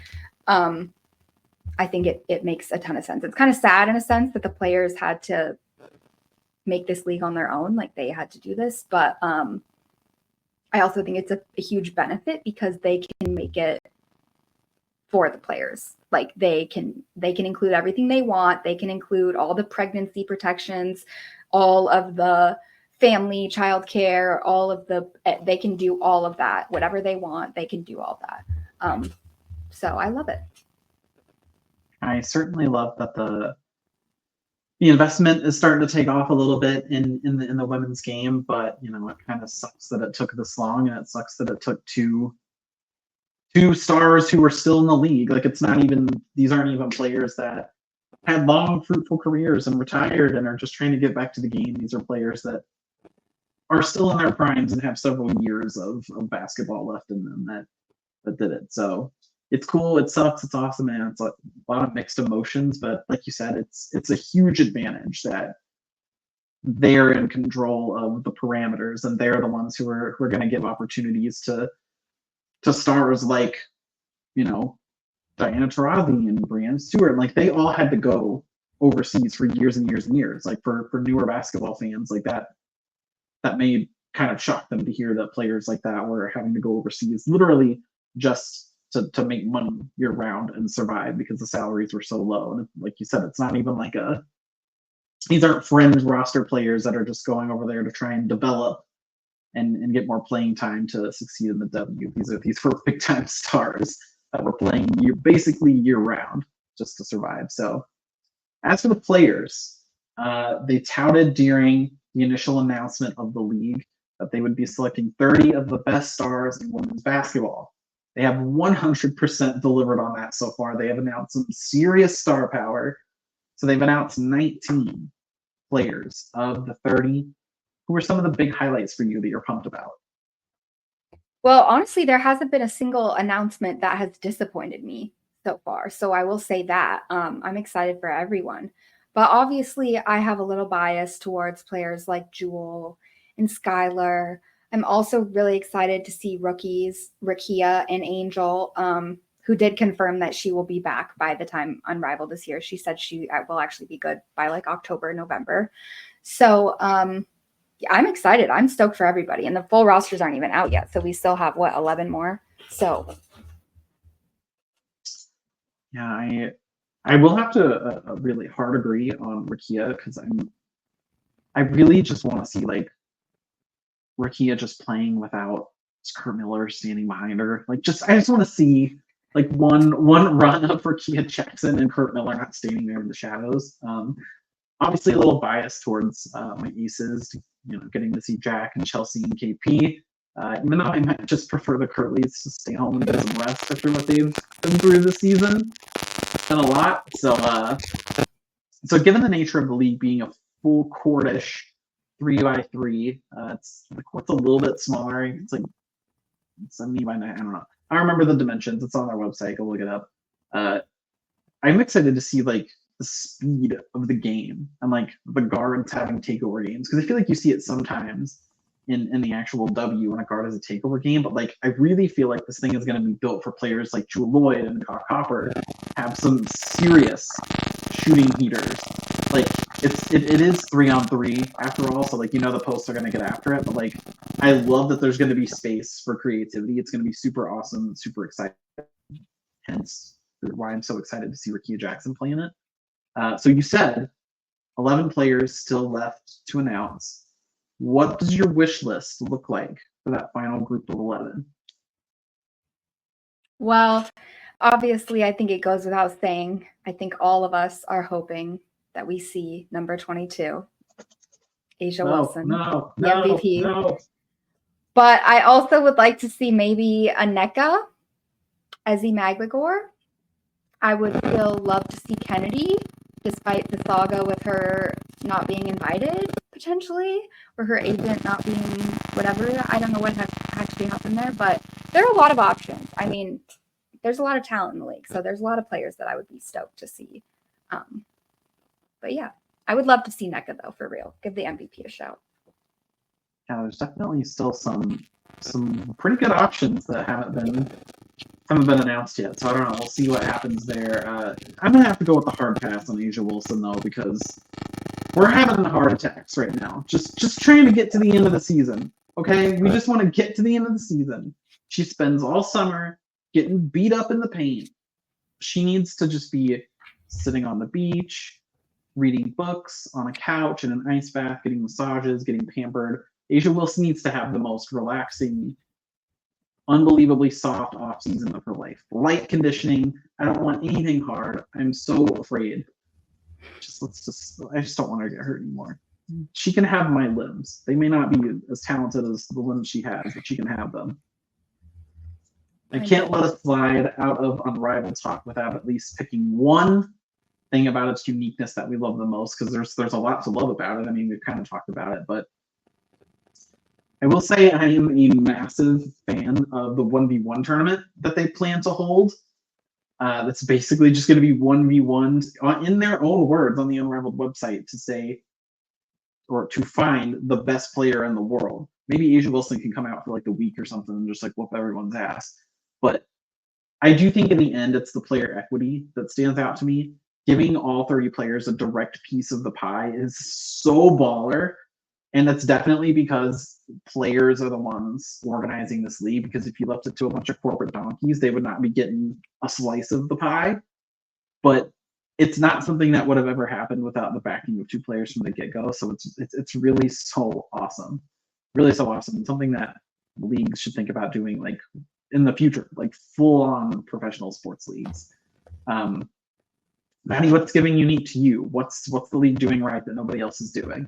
I think it makes a ton of sense. It's kind of sad in a sense that the players had to make this league on their own, like they had to do this, but I also think it's a huge benefit because they can make it for the players. Like they can include everything they want. They can include all the pregnancy protections, all of the family, childcare, they can do all of that. Whatever they want, they can do all that. So I love it. I certainly love that the investment is starting to take off a little bit in the women's game, but it kind of sucks that it took this long, and it sucks that it took two stars who are still in the league. Like these aren't even players that had long fruitful careers and retired and are just trying to get back to the game. These are players that are still in their primes and have several years of basketball left in them that did it. So it's cool. It sucks. It's awesome, man. It's a lot of mixed emotions, but like you said, it's a huge advantage that they're in control of the parameters, and they're the ones who are going to give opportunities to stars like you know, Diana Taurasi and Brianna Stewart, and like they all had to go overseas for years and years and years. Like for newer basketball fans, like that may kind of shock them to hear that players like that were having to go overseas literally just to make money year round and survive because the salaries were so low. And like you said, it's not even like these aren't fringe roster players that are just going over there to try and develop and get more playing time to succeed in the W. These were big time stars that were playing basically year round just to survive. So as for the players, they touted during the initial announcement of the league that they would be selecting 30 of the best stars in women's basketball. They have 100% delivered on that so far. They have announced some serious star power. So they've announced 19 players of the 30. Who are some of the big highlights for you that you're pumped about? Well, honestly, there hasn't been a single announcement that has disappointed me so far. So I will say that I'm excited for everyone. But obviously, I have a little bias towards players like Jewel and Skylar. I'm also really excited to see rookies, Rakia and Angel, who did confirm that she will be back by the time Unrivaled is here. She said she will actually be good by like October, November. So I'm excited. I'm stoked for everybody. And the full rosters aren't even out yet. So we still have, 11 more? So. Yeah, I will have to really hard agree on Rakia because I really just want to see like Rakia just playing without Kurt Miller standing behind her. Like I just want to see like one run of Rakia Jackson and Kurt Miller not standing there in the shadows. Obviously a little biased towards my aces, getting to see Jack and Chelsea and KP. Even though I might just prefer the Curlys to stay home and get some rest after what they've been through this season. It's been a lot. So given the nature of the league being a full courtish 3x3, it's like what's a little bit smaller. It's like 70 by 9. I don't know. I remember the dimensions. It's on their website. Go look it up. I'm excited to see like the speed of the game and like the guards having takeover games because I feel like you see it sometimes in the actual W when a guard has a takeover game, but like I really feel like this thing is going to be built for players like Jewel Lloyd and Cock Hopper have some serious shooting heaters. Like it is 3-on-3 after all, so like the posts are going to get after it, but like I love that there's going to be space for creativity. It's going to be super awesome, super exciting. Hence why I'm so excited to see Rakia Jackson play in it. So you said 11 players still left to announce. What does your wish list look like for that final group of 11? Well, obviously, I think it goes without saying. I think all of us are hoping that we see number 22, A'ja Wilson, the MVP. No. But I also would like to see maybe Aneka, Ezzy Maglagor. I would still love to see Kennedy, despite the saga with her not being invited, potentially, or her agent not being whatever. I don't know what actually happened there, but there are a lot of options. I mean, there's a lot of talent in the league, so there's a lot of players that I would be stoked to see. But yeah, I would love to see Nneka, though, for real. Give the MVP a shout. Yeah, there's definitely still some pretty good options that haven't been announced yet. So I don't know. We'll see what happens there. I'm gonna have to go with the hard pass on A'ja Wilson though because we're having heart attacks right now. Just trying to get to the end of the season. Okay, we just want to get to the end of the season. She spends all summer getting beat up in the paint. She needs to just be sitting on the beach, reading books on a couch in an ice bath, getting massages, getting pampered. A'ja Wilson needs to have the most relaxing, unbelievably soft off season of her life. Light conditioning. I don't want anything hard. I'm so afraid. I just don't want her to get hurt anymore. She can have my limbs. They may not be as talented as the limbs she has, but she can have them. I can't let us slide out of Unrivaled talk without at least picking one thing about its uniqueness that we love the most, because there's a lot to love about it. I mean, we've kind of talked about it, but I will say I am a massive fan of the 1v1 tournament that they plan to hold. That's basically just going to be 1v1s in their own words on the Unrivaled website to say, or to find the best player in the world. Maybe A'ja Wilson can come out for like a week or something and just like whoop everyone's ass. But I do think in the end it's the player equity that stands out to me. Giving all 30 players a direct piece of the pie is so baller. And that's definitely because players are the ones organizing this league. Because if you left it to a bunch of corporate donkeys, they would not be getting a slice of the pie. But it's not something that would have ever happened without the backing of 2 players from the get-go. So it's really so awesome. Really so awesome. It's something that leagues should think about doing like in the future, like full-on professional sports leagues. Maddy, what's giving unique to you? What's the league doing right that nobody else is doing?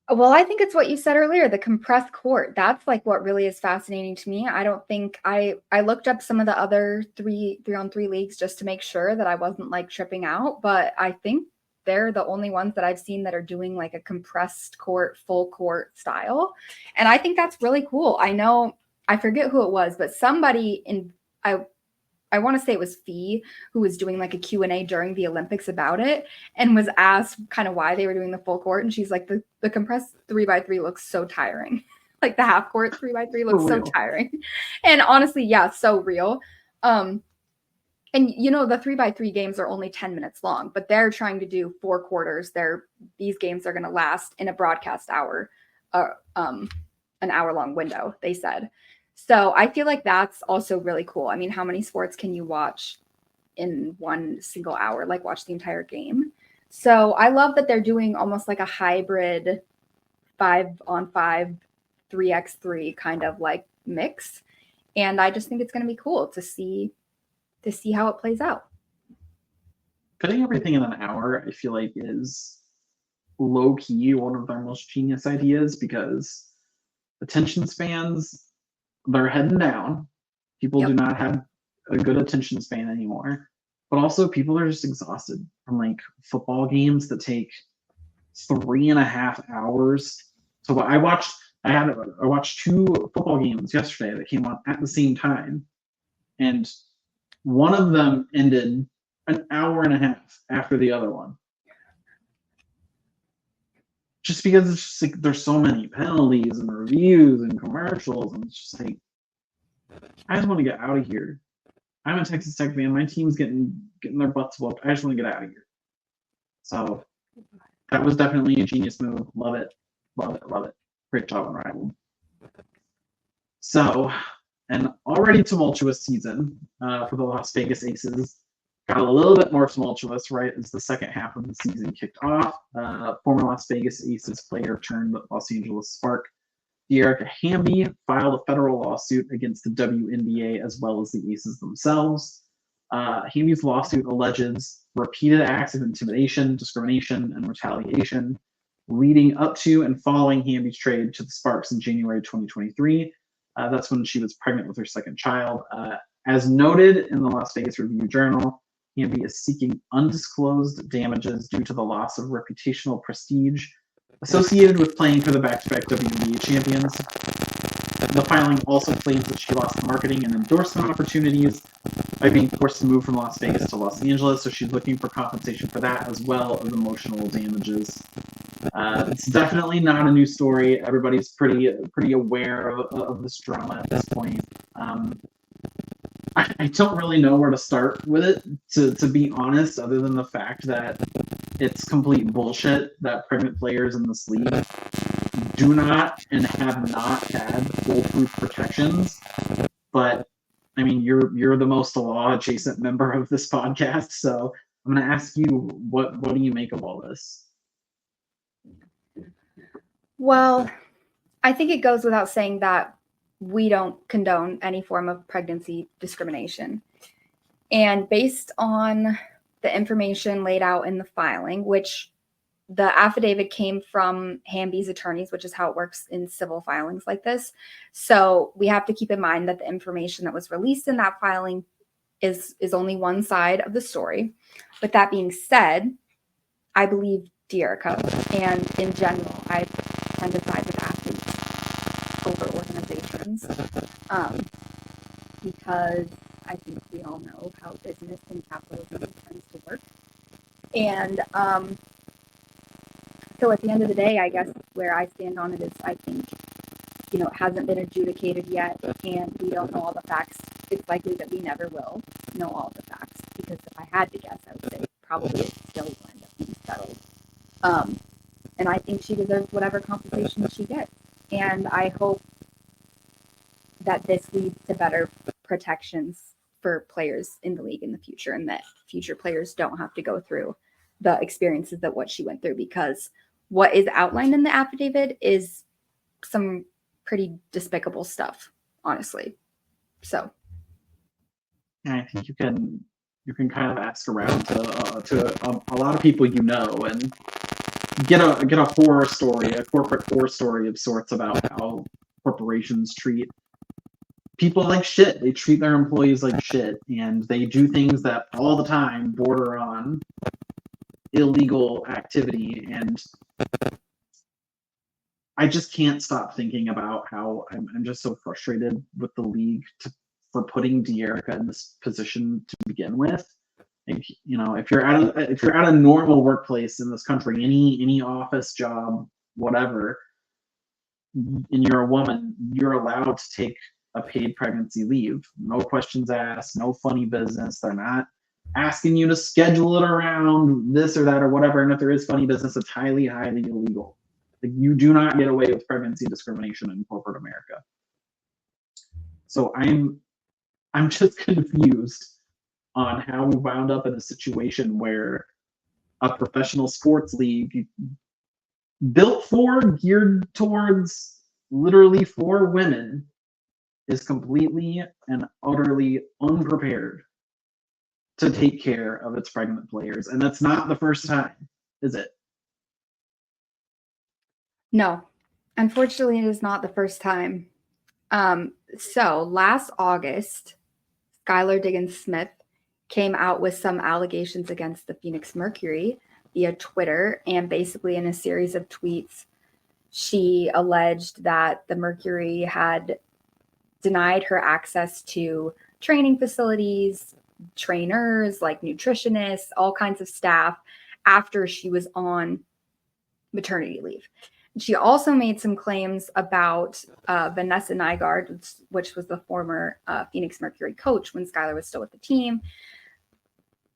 Well, I think it's what you said earlier, the compressed court. That's like what really is fascinating to me. I don't think I looked up some of the other 3-on-3 leagues just to make sure that I wasn't like tripping out, but I think they're the only ones that I've seen that are doing like a compressed court, full court style. And I think that's really cool. I know, I forget who it was, but somebody I want to say it was Fee who was doing like a Q&A during the Olympics about it and was asked kind of why they were doing the full court. And she's like, the compressed 3x3 looks so tiring. Like the half court 3x3 looks so tiring. And honestly, yeah, so real. And you know, the 3x3 games are only 10 minutes long, but they're trying to do 4 quarters. These games are going to last in a broadcast hour, an hour-long window, they said. So I feel like that's also really cool. I mean, how many sports can you watch in one single hour, like watch the entire game? So I love that they're doing almost like a hybrid 5-on-5, 3x3 kind of like mix. And I just think it's going to be cool to see how it plays out. Putting everything in an hour, I feel like is low key one of their most genius ideas because attention spans, they're heading down. People do not have a good attention span anymore. But also people are just exhausted from like football games that take 3.5 hours. So I watched 2 football games yesterday that came on at the same time. And one of them ended an hour and a half after the other one. Just because it's just like there's so many penalties and reviews and commercials, and it's just like I just want to get out of here. I'm a Texas Tech fan. My team's getting their butts whooped. I just want to get out of here. So that was definitely a genius move. Love it. Love it. Love it. Great job, Unrivaled. So, an already tumultuous season for the Las Vegas Aces got a little bit more tumultuous right as the second half of the season kicked off. Former Las Vegas Aces player turned Los Angeles Spark De'Erica Hamby filed a federal lawsuit against the WNBA as well as the Aces themselves. Hamby's lawsuit alleges repeated acts of intimidation, discrimination, and retaliation leading up to and following Hamby's trade to the Sparks in January 2023. That's when she was pregnant with her second child. As noted in the Las Vegas Review-Journal, Hamby is seeking undisclosed damages due to the loss of reputational prestige associated with playing for the back-to-back WNBA champions. The filing also claims that she lost marketing and endorsement opportunities by being forced to move from Las Vegas to Los Angeles, so she's looking for compensation for that as well as emotional damages. It's definitely not a new story. Everybody's pretty aware of this drama at this point. I don't really know where to start with it, to be honest, other than the fact that it's complete bullshit that pregnant players in this league do not and have not had foolproof protections. But I mean, you're the most law adjacent member of this podcast, so I'm going to ask you, what do you make of all this? Well, I think it goes without saying that we don't condone any form of pregnancy discrimination. And based on the information laid out in the filing, which the affidavit came from Hamby's attorneys, which is how it works in civil filings like this. So we have to keep in mind that the information that was released in that filing is only one side of the story. With that being said, I believe De'Erica, and in general, I tend to side with athletes over organizations, because I think we all know how business and capitalism tends to work. And so at the end of the day, I guess where I stand on it is I think it hasn't been adjudicated yet, and we don't know all the facts. It's likely that we never will know all the facts, because if I had to guess, I would say probably it still will end up being settled. And I think she deserves whatever compensation she gets. And I hope that this leads to better protections for players in the league in the future, and that future players don't have to go through the experiences that what she went through, because what is outlined in the affidavit is some pretty despicable stuff, honestly. So I think you can kind of ask around to a lot of people and get a horror story, a corporate horror story of sorts about how corporations treat people like shit. They treat their employees like shit, and they do things that all the time border on illegal activity. And I just can't stop thinking about how I'm just so frustrated with the league for putting De'Erica in this position to begin with. Like, if you're at a normal workplace in this country, any office job, whatever, and you're a woman, you're allowed to take a paid pregnancy leave. No questions asked, no funny business. They're not asking you to schedule it around this or that or whatever. And if there is funny business, it's highly, highly illegal. Like, you do not get away with pregnancy discrimination in corporate America. So I'm just confused on how we wound up in a situation where a professional sports league built for, geared towards, literally for women, is completely and utterly unprepared to take care of its pregnant players. And that's not the first time, is it? no, unfortunately, it is not the first time. So last August, Skylar Diggins-Smith came out with some allegations against the Phoenix Mercury via Twitter, and basically in a series of tweets, she alleged that the Mercury had denied her access to training facilities, trainers, like nutritionists, all kinds of staff, after she was on maternity leave. She also made some claims about Vanessa Nygaard, which was the former Phoenix Mercury coach when Skylar was still with the team,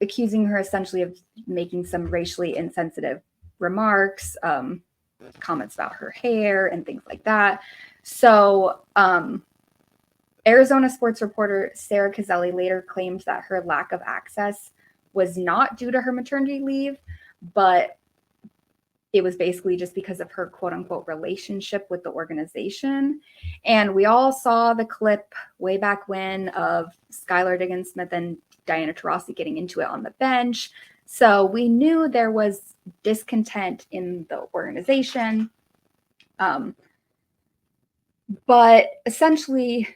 accusing her essentially of making some racially insensitive remarks, comments about her hair and things like that. So Arizona sports reporter Sarah Caselli later claimed that her lack of access was not due to her maternity leave, but it was basically just because of her quote unquote relationship with the organization. And we all saw the clip way back when of Skylar Diggins-Smith and Diana Taurasi getting into it on the bench. So we knew there was discontent in the organization. But essentially,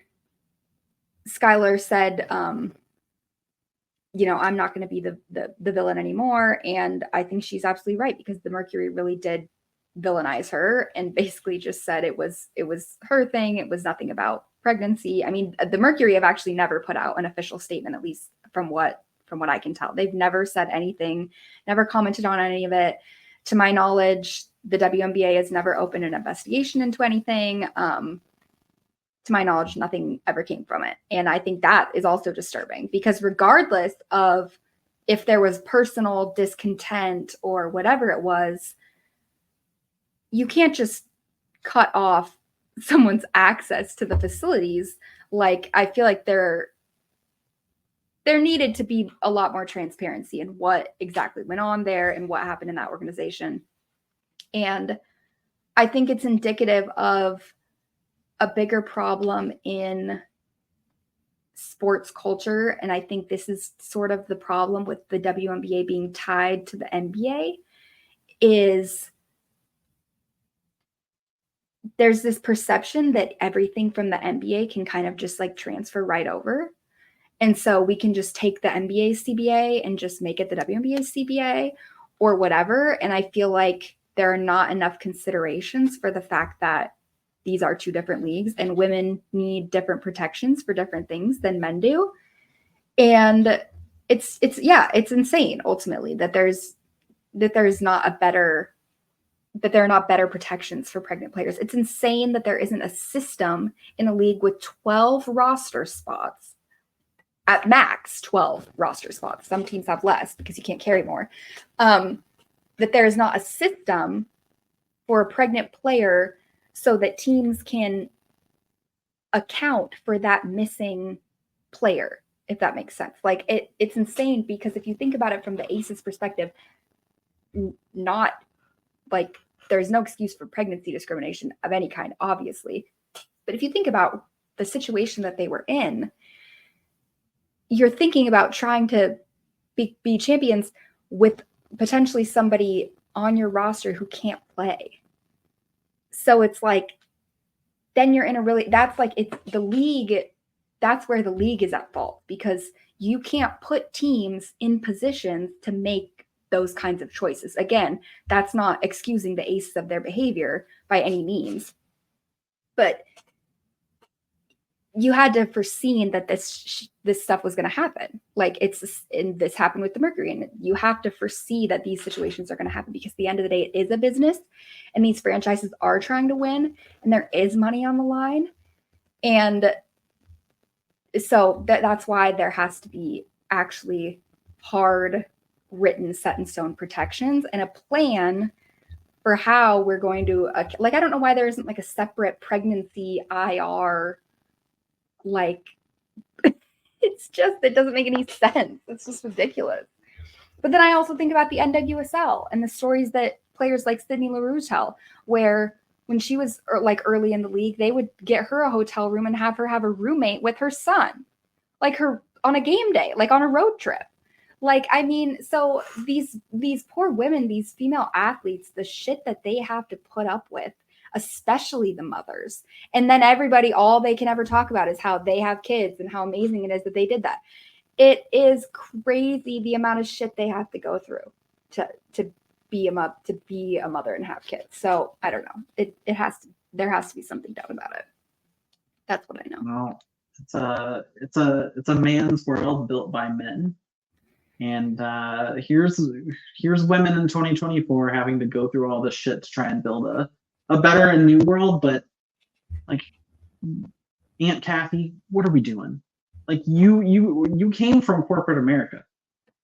Skylar said, I'm not going to be the villain anymore. And I think she's absolutely right, because the Mercury really did villainize her and basically just said it was her thing. It was nothing about pregnancy. I mean, the Mercury have actually never put out an official statement, at least from what I can tell. They've never said anything, never commented on any of it. To my knowledge, the WNBA has never opened an investigation into anything. To my knowledge, nothing ever came from it. And I think that is also disturbing, because regardless of if there was personal discontent or whatever it was, you can't just cut off someone's access to the facilities. Like, I feel like there needed to be a lot more transparency in what exactly went on there and what happened in that organization. And I think it's indicative of a bigger problem in sports culture. And I think this is sort of the problem with the WNBA being tied to the NBA, is there's this perception that everything from the NBA can kind of just like transfer right over. And so we can just take the NBA CBA and just make it the WNBA CBA or whatever. And I feel like there are not enough considerations for the fact that these are two different leagues and women need different protections for different things than men do. And it's insane ultimately that there's not a better that there are not better protections for pregnant players. It's insane that there isn't a system in a league with 12 roster spots, at max 12 roster spots. Some teams have less because you can't carry more. That there is not a system for a pregnant player so that teams can account for that missing player, if that makes sense. Like it's insane, because if you think about it from the Aces perspective, not like there's no excuse for pregnancy discrimination of any kind, obviously. But if you think about the situation that they were in, you're thinking about trying to be champions with potentially somebody on your roster who can't play. So it's like, then you're in a really, that's like, it's the league, that's where the league is at fault, because you can't put teams in positions to make those kinds of choices. Again, that's not excusing the Aces of their behavior by any means, but you had to foreseen that this stuff was going to happen. Like this happened with the Mercury, and you have to foresee that these situations are going to happen, because at the end of the day, it is a business, and these franchises are trying to win, and there is money on the line. And so that's why there has to be actually hard written, set in stone protections and a plan for how we're going to, like, I don't know why there isn't like a separate pregnancy IR. Like, it's just, it doesn't make any sense. It's just ridiculous. But then I also think about the NWSL and the stories that players like Sydney LaRue tell, where when she was like early in the league, they would get her a hotel room and have her have a roommate with her son, like her on a game day, like on a road trip. Like, I mean, so these poor women, these female athletes, the shit that they have to put up with, especially the mothers. And then everybody, all they can ever talk about is how they have kids and how amazing it is that they did that. It is crazy the amount of shit they have to go through to be a mother and have kids. So I don't know. There has to be something done about it. That's what I know. Well, it's a man's world built by men. And here's women in 2024 having to go through all this shit to try and build a better and new world. But like, Aunt Kathy, what are we doing? Like, you came from corporate America.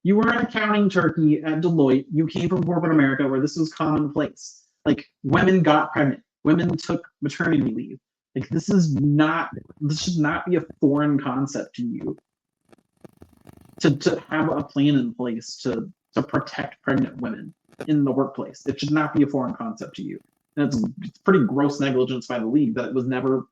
You were an accounting turkey at Deloitte. You came from corporate America, where this was commonplace. Like, women got pregnant. Women took maternity leave. Like, this should not be a foreign concept to you. To have a plan in place to protect pregnant women in the workplace. It should not be a foreign concept to you. And it's pretty gross negligence by the league that it was never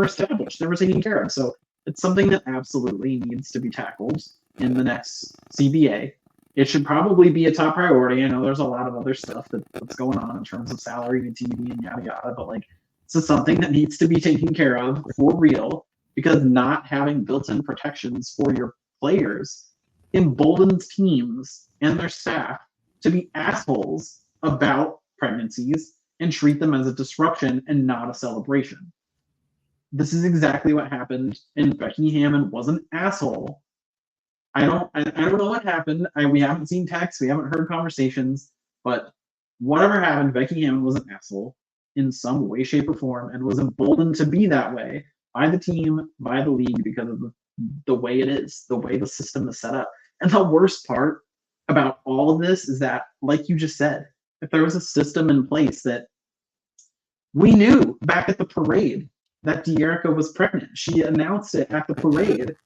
established, never taken care of. So it's something that absolutely needs to be tackled in the next CBA. It should probably be a top priority. I know there's a lot of other stuff that's going on in terms of salary and TV and yada yada, but like, this is something that needs to be taken care of for real, because not having built-in protections for your players emboldens teams and their staff to be assholes about pregnancies and treat them as a disruption and not a celebration. This is exactly what happened, and Becky Hammon was an asshole. I don't know what happened. We haven't seen texts, we haven't heard conversations, but whatever happened, Becky Hammon was an asshole in some way, shape, or form, and was emboldened to be that way by the team, by the league, because of the way it is, the way the system is set up. And the worst part about all of this is that, like you just said, if there was a system in place that we knew back at the parade that De'Erica was pregnant, she announced it at the parade,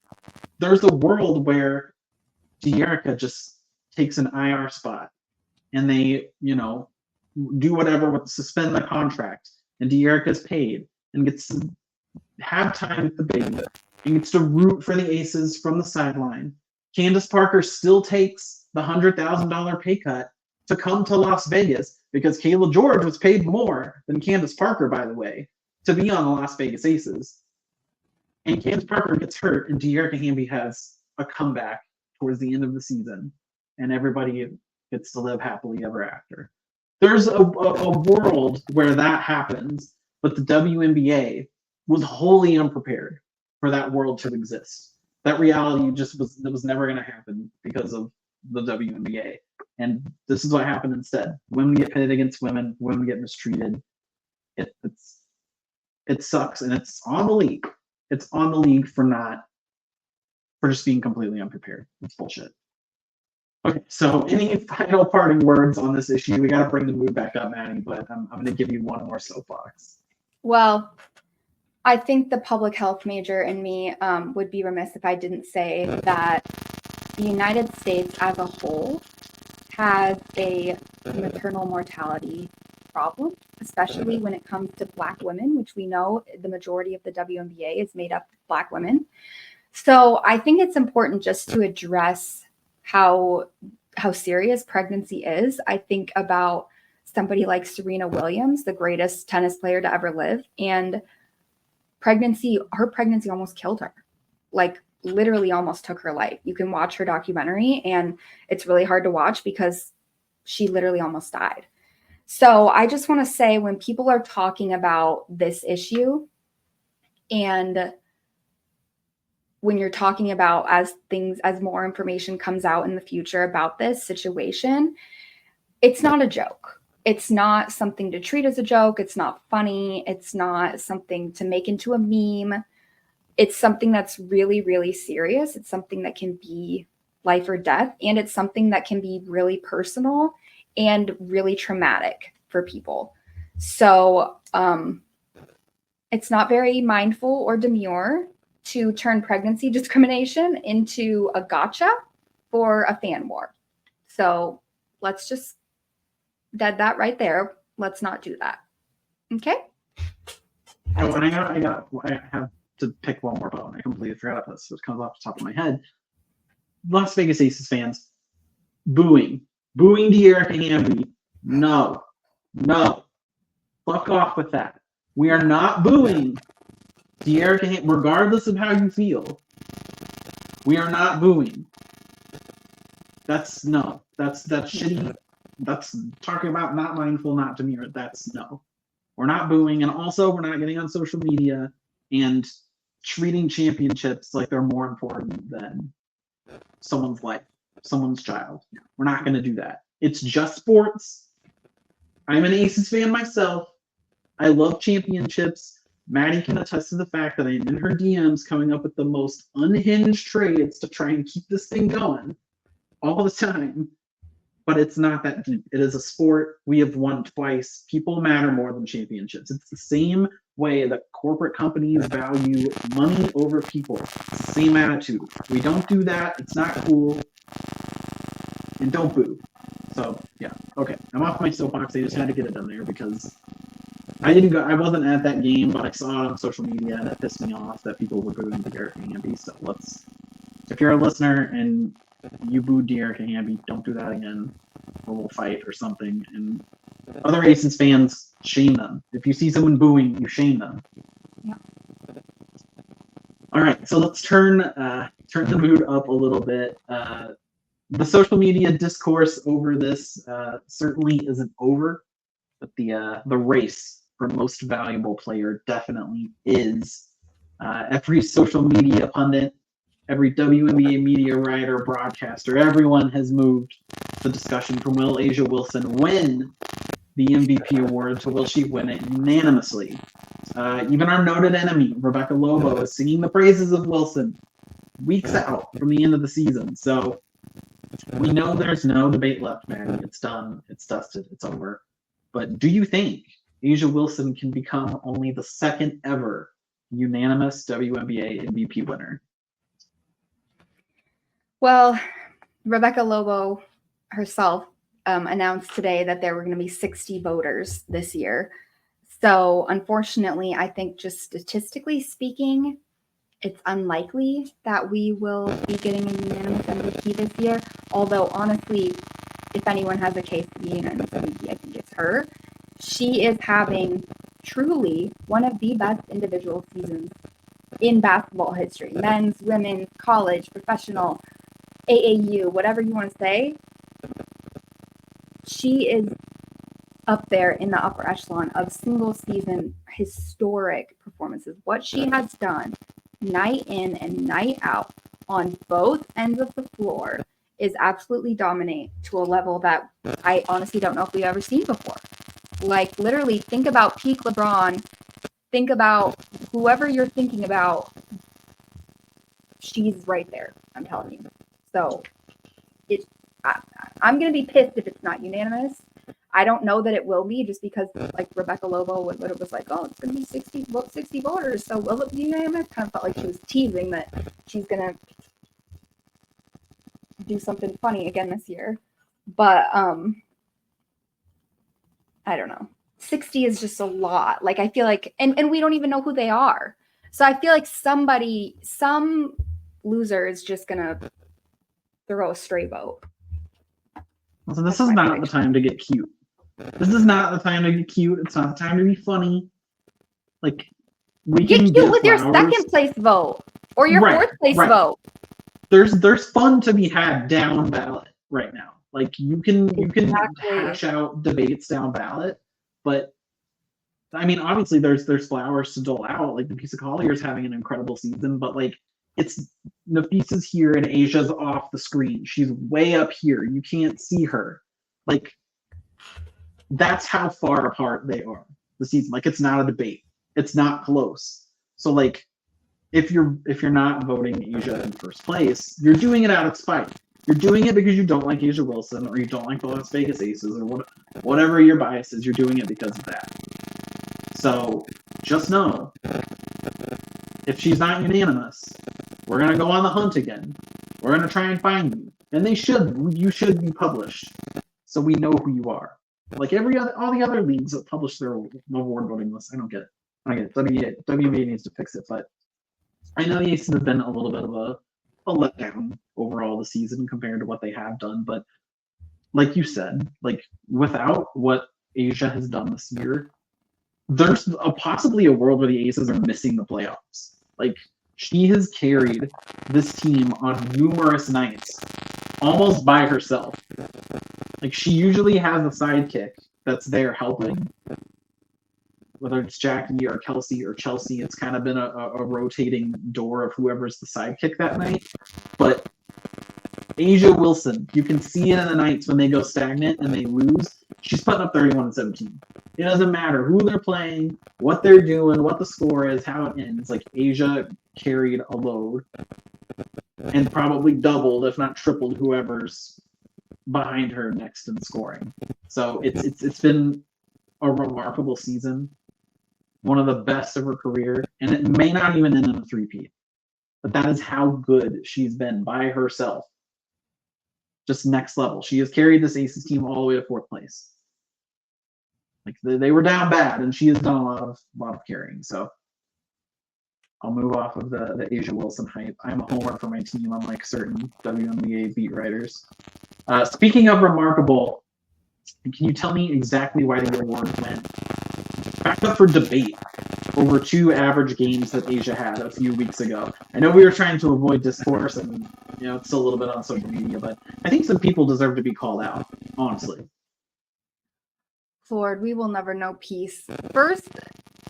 there's a world where De'Erica just takes an IR spot and they, do whatever with suspend the contract, and De'Erica's paid and gets to have time with the baby. He gets to root for the Aces from the sideline. Candace Parker still takes the $100,000 pay cut to come to Las Vegas, because Kayla George was paid more than Candace Parker, by the way, to be on the Las Vegas Aces. And Candace Parker gets hurt, and De'Erica Hamby has a comeback towards the end of the season, and everybody gets to live happily ever after. There's a world where that happens, but the WNBA was wholly unprepared for that world to exist. That reality just was never going to happen because of the WNBA. And this is what happened instead. Women get pitted against women. Women get mistreated. It sucks, and it's on the league. It's on the league for just being completely unprepared. It's bullshit. Okay, so any final parting words on this issue? We got to bring the mood back up, Maddy, but I'm going to give you one more soapbox. Well, I think the public health major in me would be remiss if I didn't say that the United States as a whole has a maternal mortality problem, especially when it comes to Black women, which we know the majority of the WNBA is made up of Black women. So I think it's important just to address how serious pregnancy is. I think about somebody like Serena Williams, the greatest tennis player to ever live, and her pregnancy almost killed her. Like literally almost took her life. You can watch her documentary and it's really hard to watch because she literally almost died. So I just want to say, when people are talking about this issue, and when you're talking about as more information comes out in the future about this situation, it's not a joke. It's not something to treat as a joke. It's not funny. It's not something to make into a meme. It's something that's really, really serious. It's something that can be life or death. And it's something that can be really personal and really traumatic for people. So it's not very mindful or demure to turn pregnancy discrimination into a gotcha for a fan war. So let's just dead that right there. Let's not do that. Okay? Oh, and I have to pick one more bone. I completely forgot about this. So it comes off the top of my head. Las Vegas Aces fans booing De'Erica Hamby. No. Fuck off with that. We are not booing De'Erica Hamby, regardless of how you feel. We are not booing. That's shitty. That's talking about not mindful, not demure. That's no. We're not booing, and also we're not getting on social media and treating championships like they're more important than someone's life, someone's child. We're not going to do that. It's just sports. I'm an Aces fan myself. I love championships. Maddy can attest to the fact that I'm in her DMs coming up with the most unhinged trades to try and keep this thing going all the time. But it's not that deep. It is a sport. We have won twice. People matter more than championships. It's the same way that corporate companies value money over people. It's the same attitude. We don't do that. It's not cool. And don't boo. So yeah. Okay. I'm off my soapbox. I just had to get it done there because I wasn't at that game, but I saw it on social media and it pissed me off that people were booing De'Erica Hamby. So if you're a listener and you booed De'Erica Hamby, don't do that again, or we'll fight or something. And other Aces fans, shame them. If you see someone booing, you shame them. Yeah. All right, so let's turn the mood up a little bit. The social media discourse over this certainly isn't over, but the race for most valuable player definitely is. Every social media pundit, every WNBA media writer, broadcaster, everyone has moved the discussion from will Asia Wilson win the MVP award to will she win it unanimously. Even our noted enemy, Rebecca Lobo, is singing the praises of Wilson weeks out from the end of the season. So we know there's no debate left, man. It's done. It's dusted. It's over. But do you think Asia Wilson can become only the second ever unanimous WNBA MVP winner? Well, Rebecca Lobo herself announced today that there were going to be 60 voters this year. So unfortunately, I think just statistically speaking, it's unlikely that we will be getting a unanimous MVP this year. Although honestly, if anyone has a case to be unanimous MVP, I think it's her. She is having truly one of the best individual seasons in basketball history. Men's, women's, college, professional, AAU, whatever you want to say. She is up there in the upper echelon of single season historic performances. What she has done night in and night out on both ends of the floor is absolutely dominate to a level that I honestly don't know if we've ever seen before. Like, literally, think about peak LeBron. Think about whoever you're thinking about. She's right there. I'm telling you. So I'm going to be pissed if it's not unanimous. I don't know that it will be, just because, like, Rebecca Lobo, when it was like, oh, it's going to be 60 voters, so will it be unanimous? Kind of felt like she was teasing that she's going to do something funny again this year. But I don't know. 60 is just a lot. Like, I feel like, and we don't even know who they are. So I feel like some loser is just going to throw a stray vote. So this is not the time to get cute. This is not the time to get cute. It's not the time to be funny. Like, we get can cute with your second place vote or your fourth place vote. There's fun to be had down ballot right now. Like, you can hash out debates down ballot, but I mean, obviously there's flowers to dole out. Like, Napisa Collier is having an incredible season, but like, it's Nafisa's here and Asia's off the screen. She's way up here. You can't see her. Like, that's how far apart they are the season. Like, it's not a debate. It's not close. So like, if you're not voting Asia in first place, you're doing it out of spite. You're doing it because you don't like Asia Wilson, or you don't like the Las Vegas Aces, or whatever your bias is. You're doing it because of that. So just know, if she's not unanimous, we're gonna go on the hunt again. We're gonna try and find you, and you should be published, so we know who you are. Like all the other leagues that publish their award voting lists. I don't get it. WNBA needs to fix it, but I know the Aces have been a little bit of a letdown overall this season compared to what they have done. But like you said, like, without what Asia has done this year, there's possibly a world where the Aces are missing the playoffs. Like, she has carried this team on numerous nights almost by herself. Like, she usually has a sidekick that's there helping. Whether it's Jackie or Kelsey or Chelsea, it's kind of been a rotating door of whoever's the sidekick that night. But Asia Wilson, you can see it in the nights when they go stagnant and they lose. She's putting up 31 and 17. It doesn't matter who they're playing, what they're doing, what the score is, how it ends. Like, Asia carried a load and probably doubled, if not tripled, whoever's behind her next in scoring. So it's been a remarkable season. One of the best of her career, and it may not even end in a three-peat. But that is how good she's been by herself. Just next level. She has carried this Aces team all the way to fourth place. Like, they were down bad, and she has done a lot of carrying. So I'll move off of the Asia Wilson hype. I'm a homer for my team, unlike certain WNBA beat writers. Speaking of remarkable, can you tell me exactly why the award went back up for debate over 2 average games that Asia had a few weeks ago? I know we were trying to avoid discourse, and it's still a little bit on social media, but I think some people deserve to be called out, honestly. Lord, we will never know peace. First,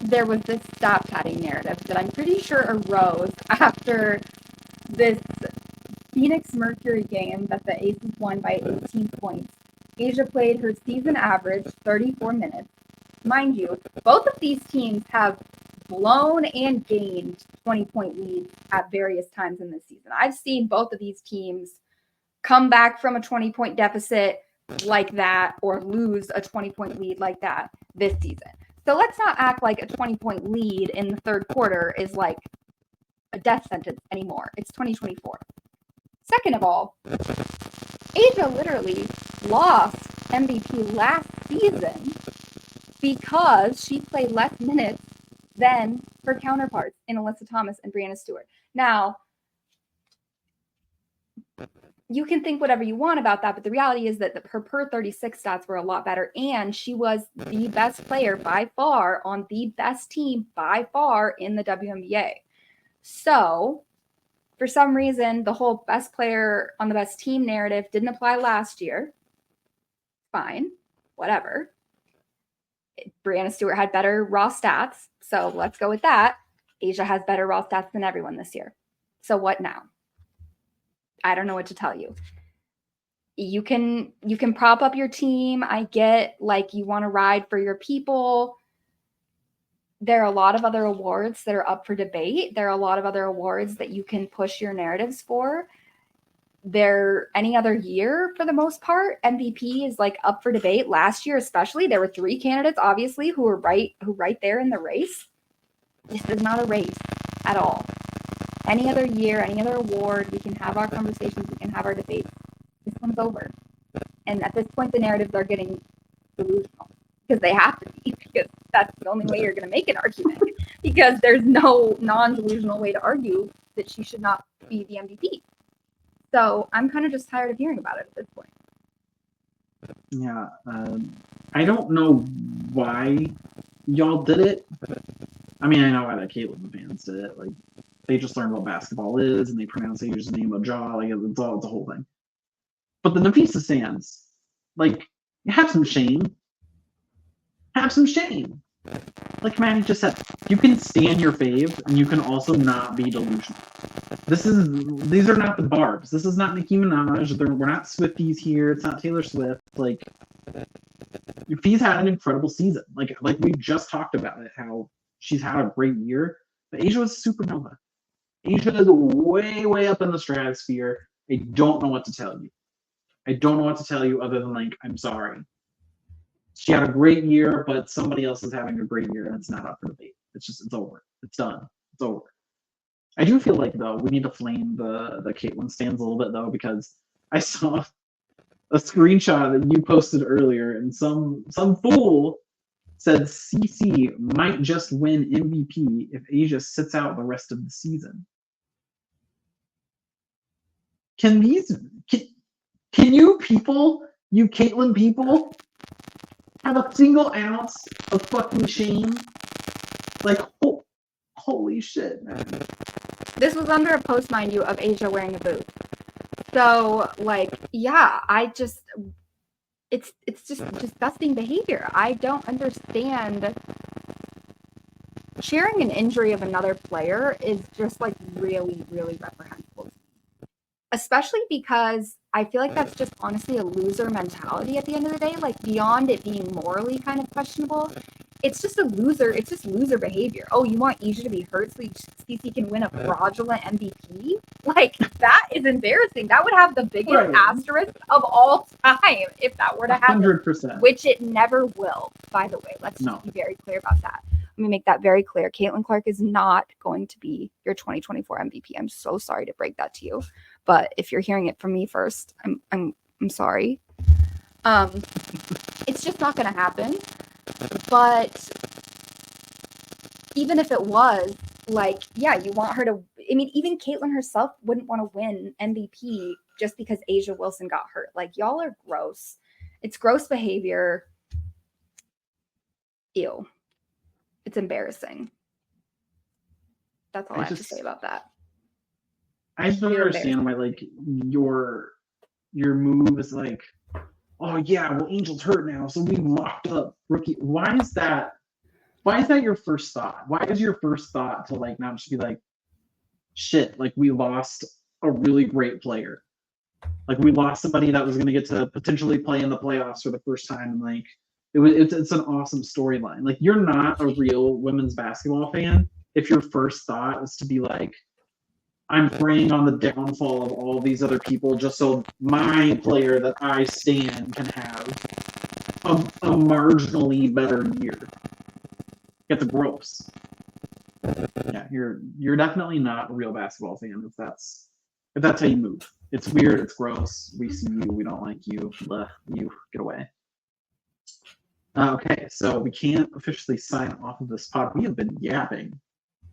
there was this stop padding narrative that I'm pretty sure arose after this Phoenix Mercury game that the Aces won by 18 points. Asia played her season average 34 minutes. Mind you, both of these teams have blown and gained 20-point leads at various times in this season. I've seen both of these teams come back from a 20-point deficit like that, or lose a 20-point lead like that this season. So let's not act like a 20-point lead in the third quarter is like a death sentence anymore. It's 2024. Second of all, Asia literally lost MVP last season because she played less minutes than her counterparts in Alyssa Thomas and Brianna Stewart. Now, you can think whatever you want about that, but the reality is that her per 36 stats were a lot better, and she was the best player by far on the best team by far in the WNBA. So, for some reason, the whole best player on the best team narrative didn't apply last year. Fine, whatever. Brianna Stewart had better raw stats, so let's go with that. Asia has better raw stats than everyone this year. So what now? I don't know what to tell you. you can prop up your team. I get like you want to ride for your people. There are a lot of other awards that are up for debate. There are a lot of other awards that you can push your narratives for. There any other year, for the most part, MVP is like up for debate. Last year, especially, there were 3 candidates, obviously, who were right there in the race. This is not a race at all. Any other year, any other award, we can have our conversations, we can have our debates. This one's over. And at this point, the narratives are getting delusional because they have to be, because that's the only way you're going to make an argument, because there's no non-delusional way to argue that she should not be the MVP. So I'm kind of just tired of hearing about it at this point. Yeah, I don't know why y'all did it. I mean, I know why the Caitlyn fans did it. Like, they just learned what basketball is, and they pronounce Asia's name a jaw. Like, it's a whole thing. But the Nafisa stands, like, have some shame. Have some shame. Like Maddy just said, you can stand your fave, and you can also not be delusional. These are not the Barbs. This is not Nicki Minaj. We're not Swifties here. It's not Taylor Swift. Like, Fee's had an incredible season. Like we just talked about it, how she's had a great year. But Asia was supernova. Asia is way, way up in the stratosphere. I don't know what to tell you. I don't know what to tell you other than, like, I'm sorry. She had a great year, but somebody else is having a great year, and it's not up for debate. It's over. It's done. It's over. I do feel like, though, we need to flame the Caitlyn stands a little bit, though, because I saw a screenshot that you posted earlier, and some fool said CC might just win MVP if Asia sits out the rest of the season. Can you people, you Caitlyn people, have a single ounce of fucking shame? Like, holy shit, man. This was under a post, mind you, of Asia wearing a boot. So, like, yeah, it's just disgusting behavior. I don't understand. Sharing an injury of another player is just, like, really, really reprehensible. Especially because I feel like that's just honestly a loser mentality at the end of the day. Like, beyond it being morally kind of questionable, it's just loser behavior. Oh, you want Asia to be hurt so CC can win a fraudulent MVP? Like, that is embarrassing. That would have the biggest asterisk of all time if that were to happen. 100%. Which it never will, by the way. Let's just be very clear about that. Let me make that very clear. Caitlyn Clark is not going to be your 2024 MVP. I'm so sorry to break that to you. But if you're hearing it from me first, I'm sorry. It's just not going to happen. But even if it was, like, yeah, you want her to. I mean, even Caitlyn herself wouldn't want to win MVP just because Asia Wilson got hurt. Like, y'all are gross. It's gross behavior. Ew. It's embarrassing. That's all I have to say about that. I just don't understand why, like, your move is like, oh yeah, well, Angel's hurt now, so we locked up rookie. Why is that your first thought? Why is your first thought to, like, not just be like, shit, like, we lost a really great player. Like, we lost somebody that was going to get to potentially play in the playoffs for the first time, and, like, it's an awesome storyline. Like, you're not a real women's basketball fan if your first thought is to be like, I'm preying on the downfall of all these other people just so my player that I stand can have a marginally better year. It's gross. Yeah, you're definitely not a real basketball fan if that's how you move. It's weird. It's gross. We see you. We don't like you. You get away. Okay, so we can't officially sign off of this pod. We have been yapping.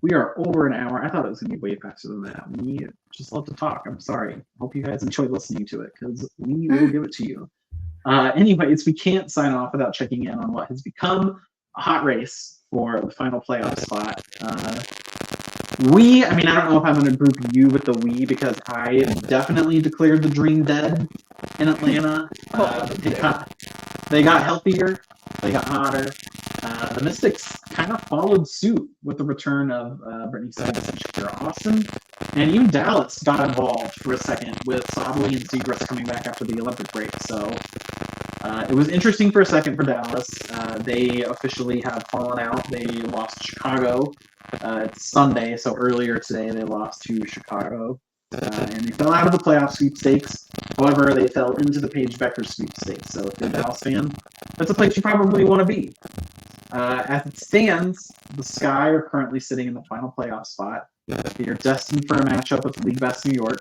We are over an hour. I thought it was going to be way faster than that. We just love to talk. I'm sorry. Hope you guys enjoyed listening to it, because we will give it to you. Anyways, we can't sign off without checking in on what has become a hot race for the final playoff spot. I don't know if I'm going to group you with the we, because I definitely declared the dream dead in Atlanta. They got healthier. They got hotter. The Mystics kind of followed suit with the return of Brittany Simmons and Shakira Austin, and even Dallas got involved for a second with Sabali and Segrist coming back after the Olympic break. So it was interesting for a second for Dallas. They officially have fallen out. They lost to Chicago. It's Sunday, so earlier today they lost to Chicago. And they fell out of the playoff sweepstakes. However, they fell into the Paige Becker sweepstakes. So if you're a Dallas fan, that's a place you probably want to be. As it stands, the Sky are currently sitting in the final playoff spot. They are destined for a matchup with League Best New York.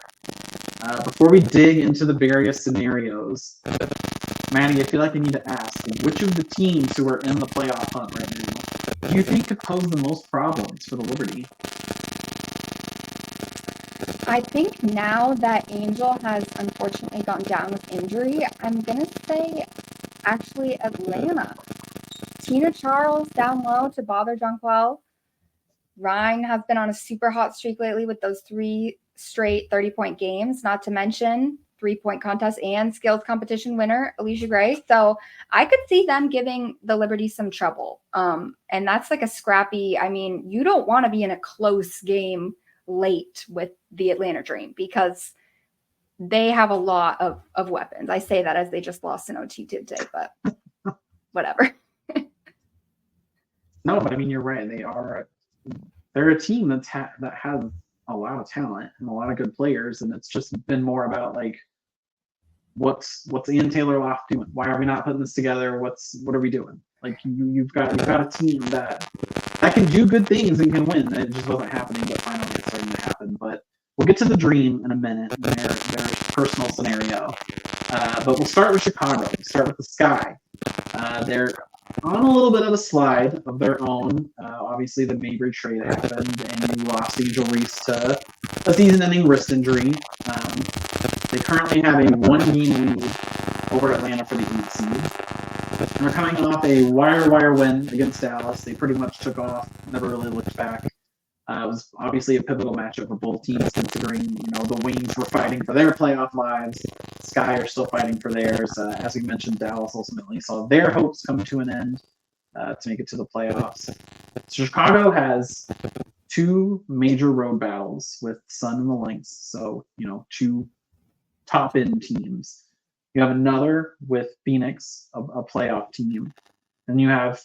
Before we dig into the various scenarios, Maddy, I feel like I need to ask, which of the teams who are in the playoff hunt right now do you think could pose the most problems for the Liberty? I think now that Angel has unfortunately gone down with injury, I'm going to say actually Atlanta. Tina Charles down low to bother Jonquel. Ryan has been on a super hot streak lately with those 3 straight 30-point games, not to mention 3-point contest and skills competition winner, Alicia Gray. So I could see them giving the Liberty some trouble. And that's like a scrappy, I mean, you don't want to be in a close game late with the Atlanta Dream because they have a lot of weapons. I say that as they just lost in OT today, but whatever. No, but I mean, you're right. They're a team that has a lot of talent and a lot of good players, and it's just been more about like what's Ian Taylor Loft doing? Why are we not putting this together? What are we doing? Like you've got a team that can do good things and can win. It just wasn't happening, but finally it's starting to happen. But we'll get to the Dream in a minute, their personal scenario. But we'll start with Chicago. We'll start with the Sky. They're on a little bit of a slide of their own. Obviously, the Mabry trade happened, and you lost Angel Reese to a season-ending wrist injury. They currently have a 1-game lead over Atlanta for the 8th seed. And they're coming off a wire win against Dallas. They pretty much took off, never really looked back. It was obviously a pivotal matchup for both teams, considering the Wings were fighting for their playoff lives. Sky are still fighting for theirs. As we mentioned, Dallas ultimately saw their hopes come to an end to make it to the playoffs. Chicago has 2 major road battles with Sun and the Lynx, so 2 top-end teams. You have another with Phoenix, a playoff team, and you have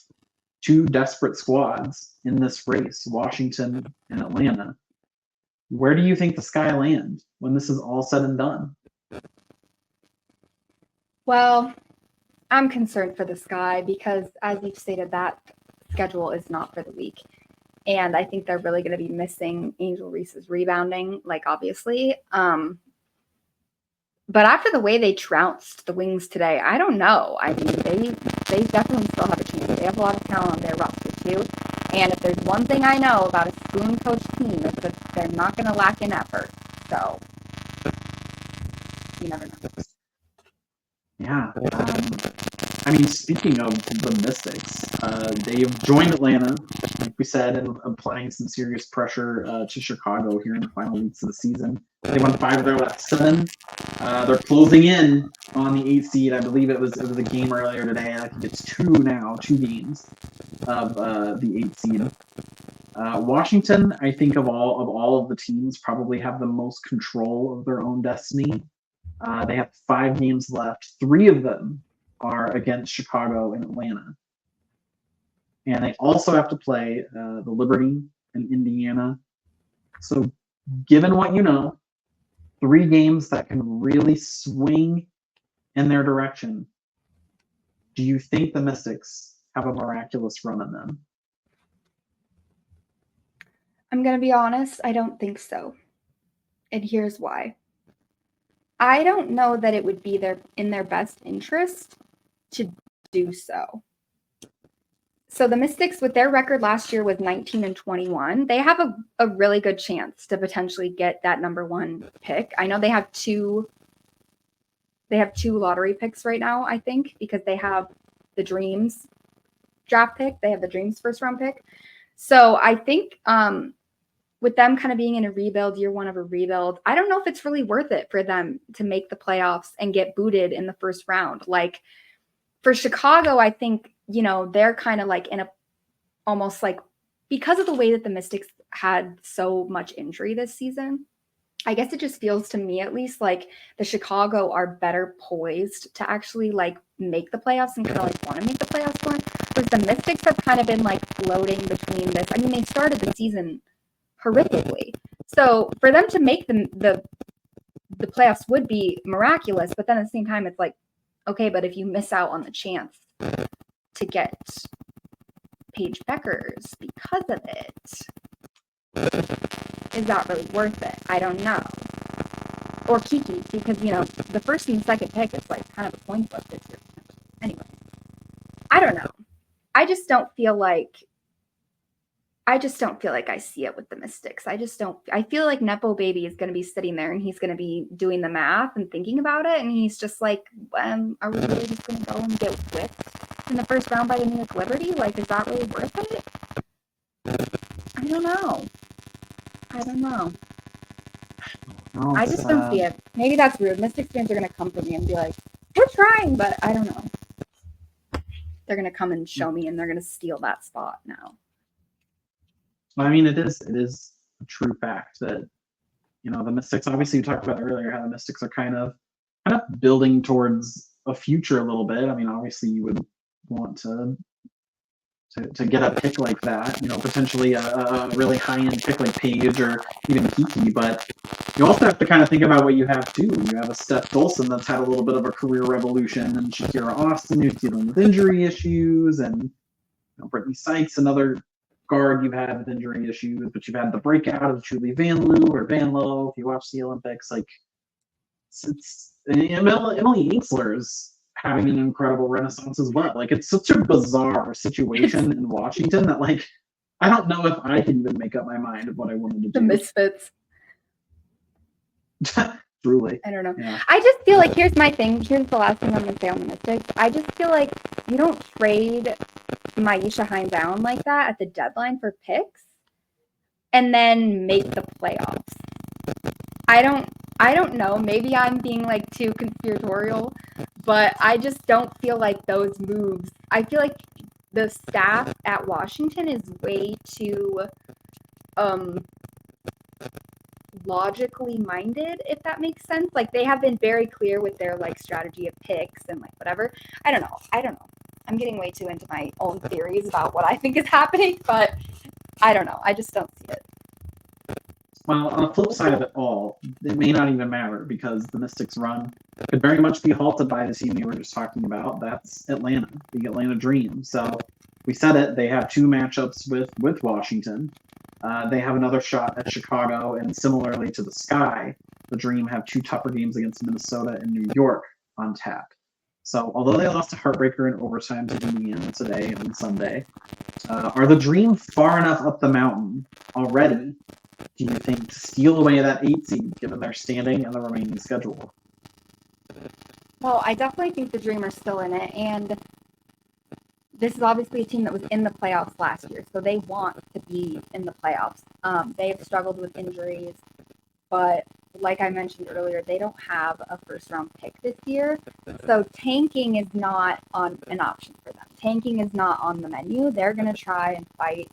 2 desperate squads in this race, Washington and Atlanta. Where do you think the Sky land when this is all said and done? Well, I'm concerned for the Sky because, as you've stated, that schedule is not for the week. And I think they're really going to be missing Angel Reese's rebounding, obviously. But after the way they trounced the Wings today, I don't know. I mean, they definitely still have a chance. They have a lot of talent on their roster, too. And if there's one thing I know about a spoon-coached team, it's that they're not going to lack in effort. So, you never know. Yeah. I mean, speaking of the Mystics, they have joined Atlanta, like we said, and applying some serious pressure to Chicago here in the final weeks of the season. They won 5 of their last 7. They're closing in on the 8th seed. I believe it was a game earlier today. I think it's 2 now, 2 games of the 8th seed. Washington, I think of all of the teams, probably have the most control of their own destiny. They have 5 games left. 3 of them are against Chicago and Atlanta. And they also have to play the Liberty and Indiana. So given what 3 games that can really swing in their direction, do you think the Mystics have a miraculous run in them? I'm going to be honest, I don't think so. And here's why. I don't know that it would be in their best interest to do so. So the Mystics, with their record last year was 19-21, they have a really good chance to potentially get that number 1 pick. I know they have 2 lottery picks right now, I think, because they have the Dreams draft pick, they have the Dreams first round pick. So I think with them kind of being in a rebuild, year 1 of a rebuild, I don't know if it's really worth it for them to make the playoffs and get booted in the first round. For Chicago, I think, they're kind of in almost like because of the way that the Mystics had so much injury this season, I guess it just feels to me at least like the Chicago are better poised to actually like make the playoffs and kind of like want to make the playoffs more. Whereas the Mystics have kind of been like floating between this. I mean, they started the season horrifically. So for them to make the playoffs would be miraculous, but then at the same time, it's like, okay, but if you miss out on the chance to get Paige Beckers because of it, is that really worth it? I don't know. Or Kiki, because, you know, the first and second pick is like kind of a coin flip this year. Anyway, I don't know. I just don't feel like I see it with the Mystics. I feel like Nepo Baby is going to be sitting there and he's going to be doing the math and thinking about it. And he's just like, are we really just going to go and get whipped in the first round by the New York Liberty? Like, is that really worth it? I don't know. Well, I just don't see it. Maybe that's rude. Mystics fans are going to come for me and be like, we're trying, but I don't know. They're going to come and show me and they're going to steal that spot now. I mean, it is a true fact that, you know, the Mystics, obviously you talked about earlier how the Mystics are kind of building towards a future a little bit. I mean, obviously you would want to get a pick like that, you know, potentially a really high-end pick like Paige or even Kiki, but you also have to kind of think about what you have too. You have a Steph Dolson that's had a little bit of a career revolution, and Shakira Austin who's dealing with injury issues, and you know, Brittany Sykes, another guard you've had with injury issues, but you've had the breakout of Julie Van Loo or Van Lo if you watch the Olympics. Like, it's Emily Ainsler's having an incredible renaissance as well. Like, it's such a bizarre situation in Washington that, like, I don't know if I can even make up my mind of what I wanted to do. The Misfits. Truly. I don't know. Yeah. I just feel like, here's my thing. Here's the last thing I'm going to say on the Mystics. I just feel like you don't trade Maisha Hines Allen like that at the deadline for picks and then make the playoffs. I don't know. Maybe I'm being like too conspiratorial, but I just don't feel like those moves. I feel like the staff at Washington is way too logically minded, if that makes sense. Like, they have been very clear with their like strategy of picks and like whatever. I don't know. I'm getting way too into my own theories about what I think is happening, but I don't know. I just don't see it. Well, on the flip side of it all, it may not even matter because the Mystics' run could very much be halted by the team you were just talking about. That's Atlanta, the Atlanta Dream. So we said it. They have 2 matchups with Washington. They have another shot at Chicago, and similarly to the Sky, the Dream have 2 tougher games against Minnesota and New York on tap. So although they lost a heartbreaker in overtime to Indiana today and Sunday, are the Dream far enough up the mountain already, do you think, to steal away that 8 seed given their standing and the remaining schedule? Well, I definitely think the Dream are still in it, and this is obviously a team that was in the playoffs last year, so they want to be in the playoffs. They have struggled with injuries, but like I mentioned earlier, they don't have a first-round pick this year, so tanking is not an option for them. Tanking is not on the menu. They're going to try and fight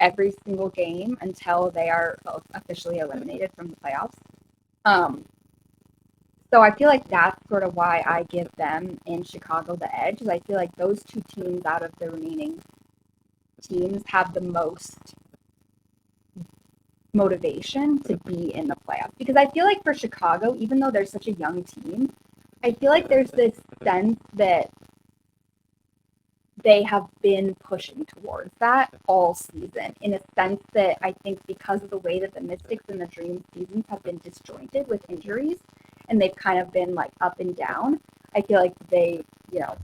every single game until they are officially eliminated from the playoffs. So I feel like that's sort of why I give them in Chicago the edge, is I feel like those 2 teams out of the remaining teams have the most motivation to be in the playoffs. Because I feel like for Chicago, even though they're such a young team, I feel like there's this sense that they have been pushing towards that all season, in a sense that I think because of the way that the Mystics and the Dream seasons have been disjointed with injuries, and they've kind of been like up and down, I feel like they, you know,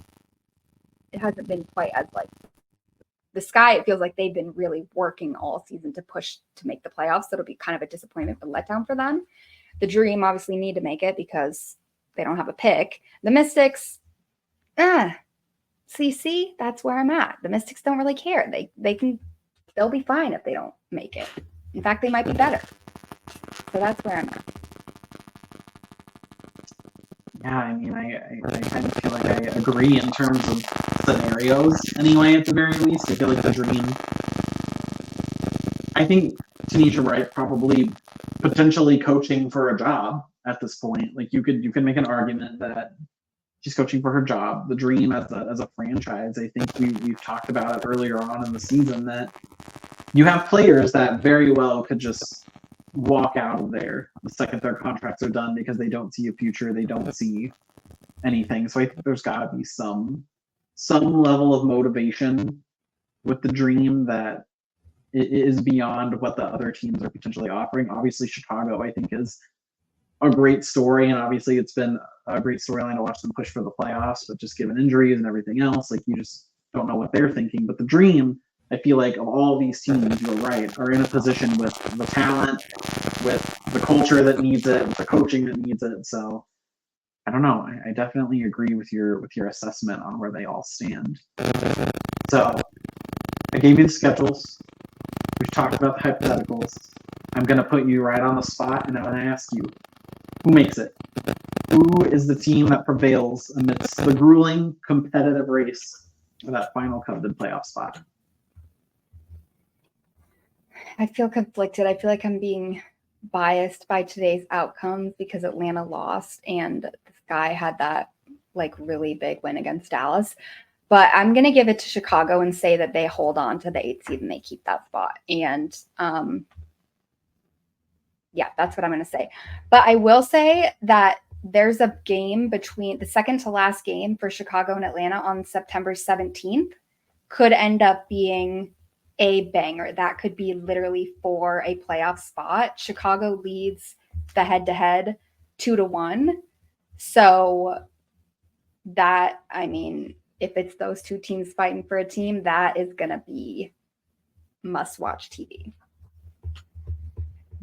it hasn't been quite as like the Sky. It feels like they've been really working all season to push to make the playoffs. So it'll be kind of a disappointment, but letdown for them. The Dream obviously need to make it because they don't have a pick. The Mystics, see, that's where I'm at. The Mystics don't really care. They'll be fine if they don't make it. In fact, they might be better. So that's where I'm at. Yeah, I mean, I kind of feel like I agree in terms of scenarios anyway, at the very least. I feel like the Dream. I think Tanisha Wright probably potentially coaching for a job at this point. Like you could make an argument that she's coaching for her job. The Dream as a franchise, I think we've talked about it earlier on in the season that you have players that very well could just walk out of there the second their contracts are done because they don't see a future, they don't see anything. So I think there's got to be some level of motivation with the Dream that is beyond what the other teams are potentially offering. Obviously, Chicago, I think, is a great story, and obviously it's been a great storyline to watch them push for the playoffs, but just given injuries and everything else, like you just don't know what they're thinking. But the Dream, I feel like of all these teams, you're right, are in a position with the talent, with the culture that needs it, with the coaching that needs it. So I don't know. I definitely agree with your assessment on where they all stand. So I gave you the schedules. We've talked about the hypotheticals. I'm going to put you right on the spot, and I'm going to ask you, who makes it? Who is the team that prevails amidst the grueling competitive race for that final coveted playoff spot? I feel conflicted. I feel like I'm being biased by today's outcomes because Atlanta lost and the Sky had that like really big win against Dallas. But I'm going to give it to Chicago and say that they hold on to the 8th seed and they keep that spot. And yeah, that's what I'm going to say. But I will say that there's a game between the second to last game for Chicago and Atlanta on September 17th could end up being a banger. That could be literally for a playoff spot. Chicago leads the head-to-head 2-1. So that, I mean, if it's those two teams fighting for a team, that is going to be must-watch TV.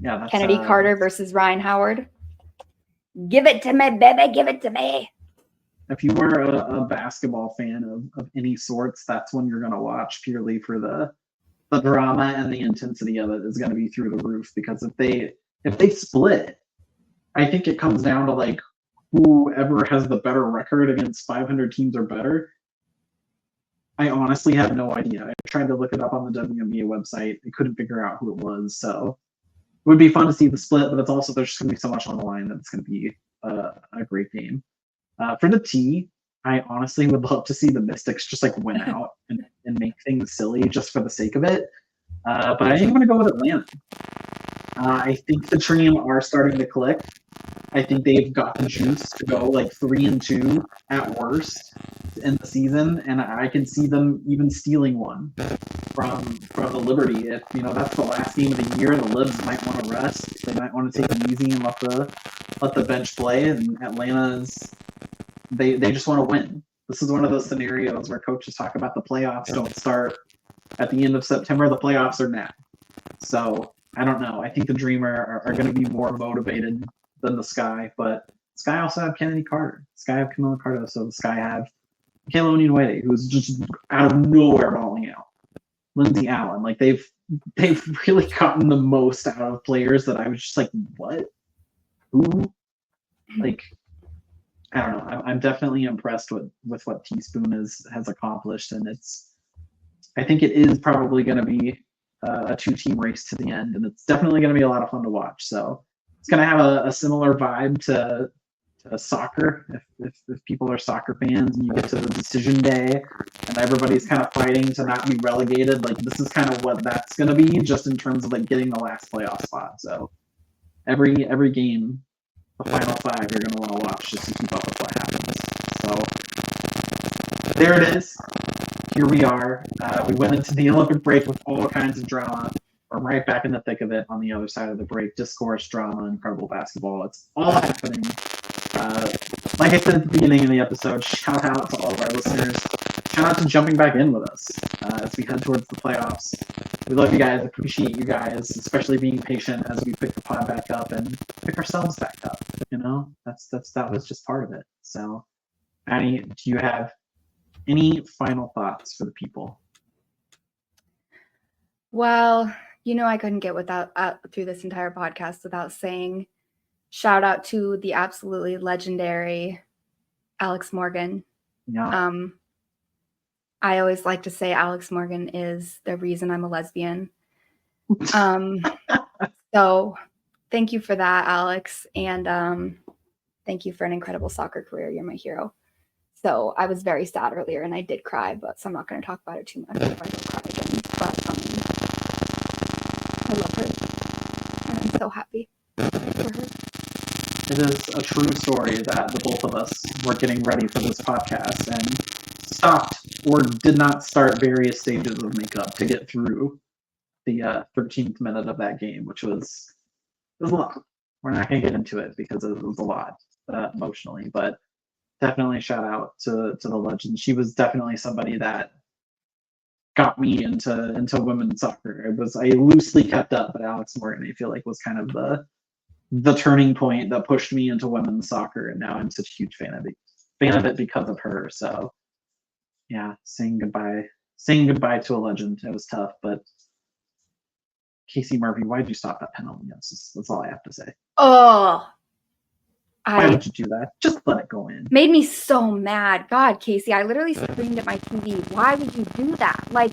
Yeah, that's, Kennedy Carter versus Ryan Howard. Give it to me, baby. Give it to me. If you were a basketball fan of any sorts, that's when you're going to watch purely for the drama and the intensity of it is going to be through the roof. Because if they split, I think it comes down to like whoever has the better record against 500 teams or better. I honestly have no idea. I tried to look it up on the WNBA website. I couldn't figure out who it was. So it would be fun to see the split, but it's also there's just going to be so much on the line that it's going to be a great game. For the T, I honestly would love to see the Mystics just like win out and make things silly just for the sake of it. But I think I'm going to go with Atlanta. I think the Dream are starting to click. I think they've got the juice to go like 3-2 at worst in the season, and I can see them even stealing one from the Liberty. If that's the last game of the year, the Libs might want to rest. They might want to take it easy and let the bench play. And Atlanta's they just want to win. This is one of those scenarios where coaches talk about the playoffs don't start at the end of September. The playoffs are now. So I don't know. I think the Dreamer are going to be more motivated than the Sky, but Sky also have Kennedy Carter. Sky have Camila Carter, so the Sky have Kayla Onyenwere, who's just out of nowhere balling out. Lindsay Allen, like they've really gotten the most out of players that I was just like, what? Who? Like, I don't know. I'm definitely impressed with what Teaspoon has accomplished, and I think it is probably going to be a 2-team race to the end, and it's definitely going to be a lot of fun to watch. So it's going to have a similar vibe to soccer. If people are soccer fans and you get to the decision day and everybody's kind of fighting to not be relegated, like this is kind of what that's going to be, just in terms of like getting the last playoff spot. So every game, the final 5, you're going to want to watch just to keep up with what happens. So there it is. Here we are. We went into the Olympic break with all kinds of drama. We're right back in the thick of it on the other side of the break. Discourse, drama, incredible basketball. It's all happening. Like I said at the beginning of the episode, shout out to all of our listeners. Shout out to jumping back in with us as we head towards the playoffs. We love you guys. Appreciate you guys, especially being patient as we pick the pod back up and pick ourselves back up. That was just part of it. So, Maddy, do you have any final thoughts for the people? Well, I couldn't get through this entire podcast without saying shout out to the absolutely legendary Alex Morgan. Yeah. I always like to say Alex Morgan is the reason I'm a lesbian. So thank you for that, Alex. And thank you for an incredible soccer career. You're my hero. So I was very sad earlier and I did cry, so I'm not going to talk about it too much if I don't cry again. But I love her. And I'm so happy for her. It is a true story that the both of us were getting ready for this podcast and stopped or did not start various stages of makeup to get through the 13th minute of that game, which was a lot. We're not going to get into it because it was a lot emotionally, but definitely shout out to the legend. She was definitely somebody that got me into women's soccer. I loosely kept up, but Alex Morgan, I feel like, was kind of the turning point that pushed me into women's soccer, and now I'm such a huge fan of it because of her. So yeah, saying goodbye to a legend. It was tough, but Casey Murphy, why did you stop that penalty? That's all I have to say. Oh, why would you do that? Just let it go in. Made me so mad. God, Casey, I literally screamed at my TV. Why would you do that? Like,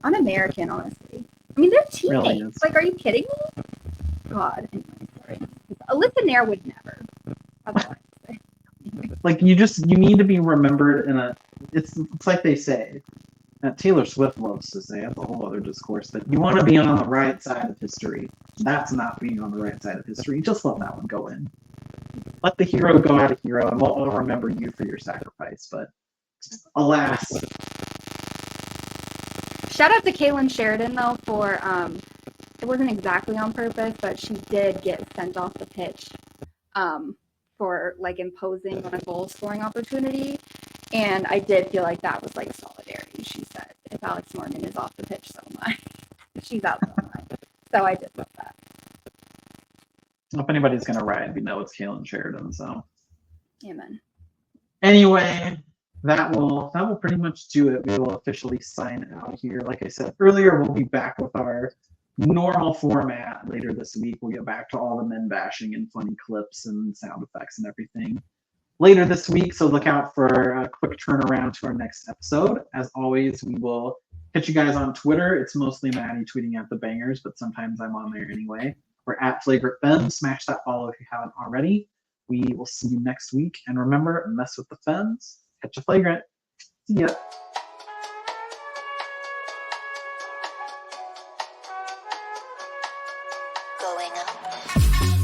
I'm American, honestly. I mean, they're teammates. Really, like, are you kidding me? God. Anyway, sorry. Alyssa Nair would never. That's all I have to say. Like, you need to be remembered in a. It's like they say. Taylor Swift loves to say, that's a whole other discourse, that you want to be on the right side of history. That's not being on the right side of history. Just let that one go in. Let the hero go out a hero, and we'll all remember you for your sacrifice. But alas. Shout out to Kaylin Sheridan, though, for, it wasn't exactly on purpose, but she did get sent off the pitch for, like, imposing on a goal-scoring opportunity. And I did feel like that was like solidarity. She said, if Alex Morgan is off the pitch, so am I. She's out, so am I. So I did love that. If anybody's going to ride, we know it's Kaylin Sheridan, so. Amen. Anyway, that will pretty much do it. We will officially sign out here. Like I said earlier, we'll be back with our normal format later this week. We'll get back to all the men bashing and funny clips and sound effects and everything later this week, so look out for a quick turnaround to our next episode. As always, we will hit you guys on Twitter. It's mostly Maddy tweeting at the bangers, but sometimes I'm on there anyway. We're at Flagrant Femmes. Smash that follow if you haven't already. We will see you next week. And remember, mess with the femmes, catch a flagrant. See ya. Going up.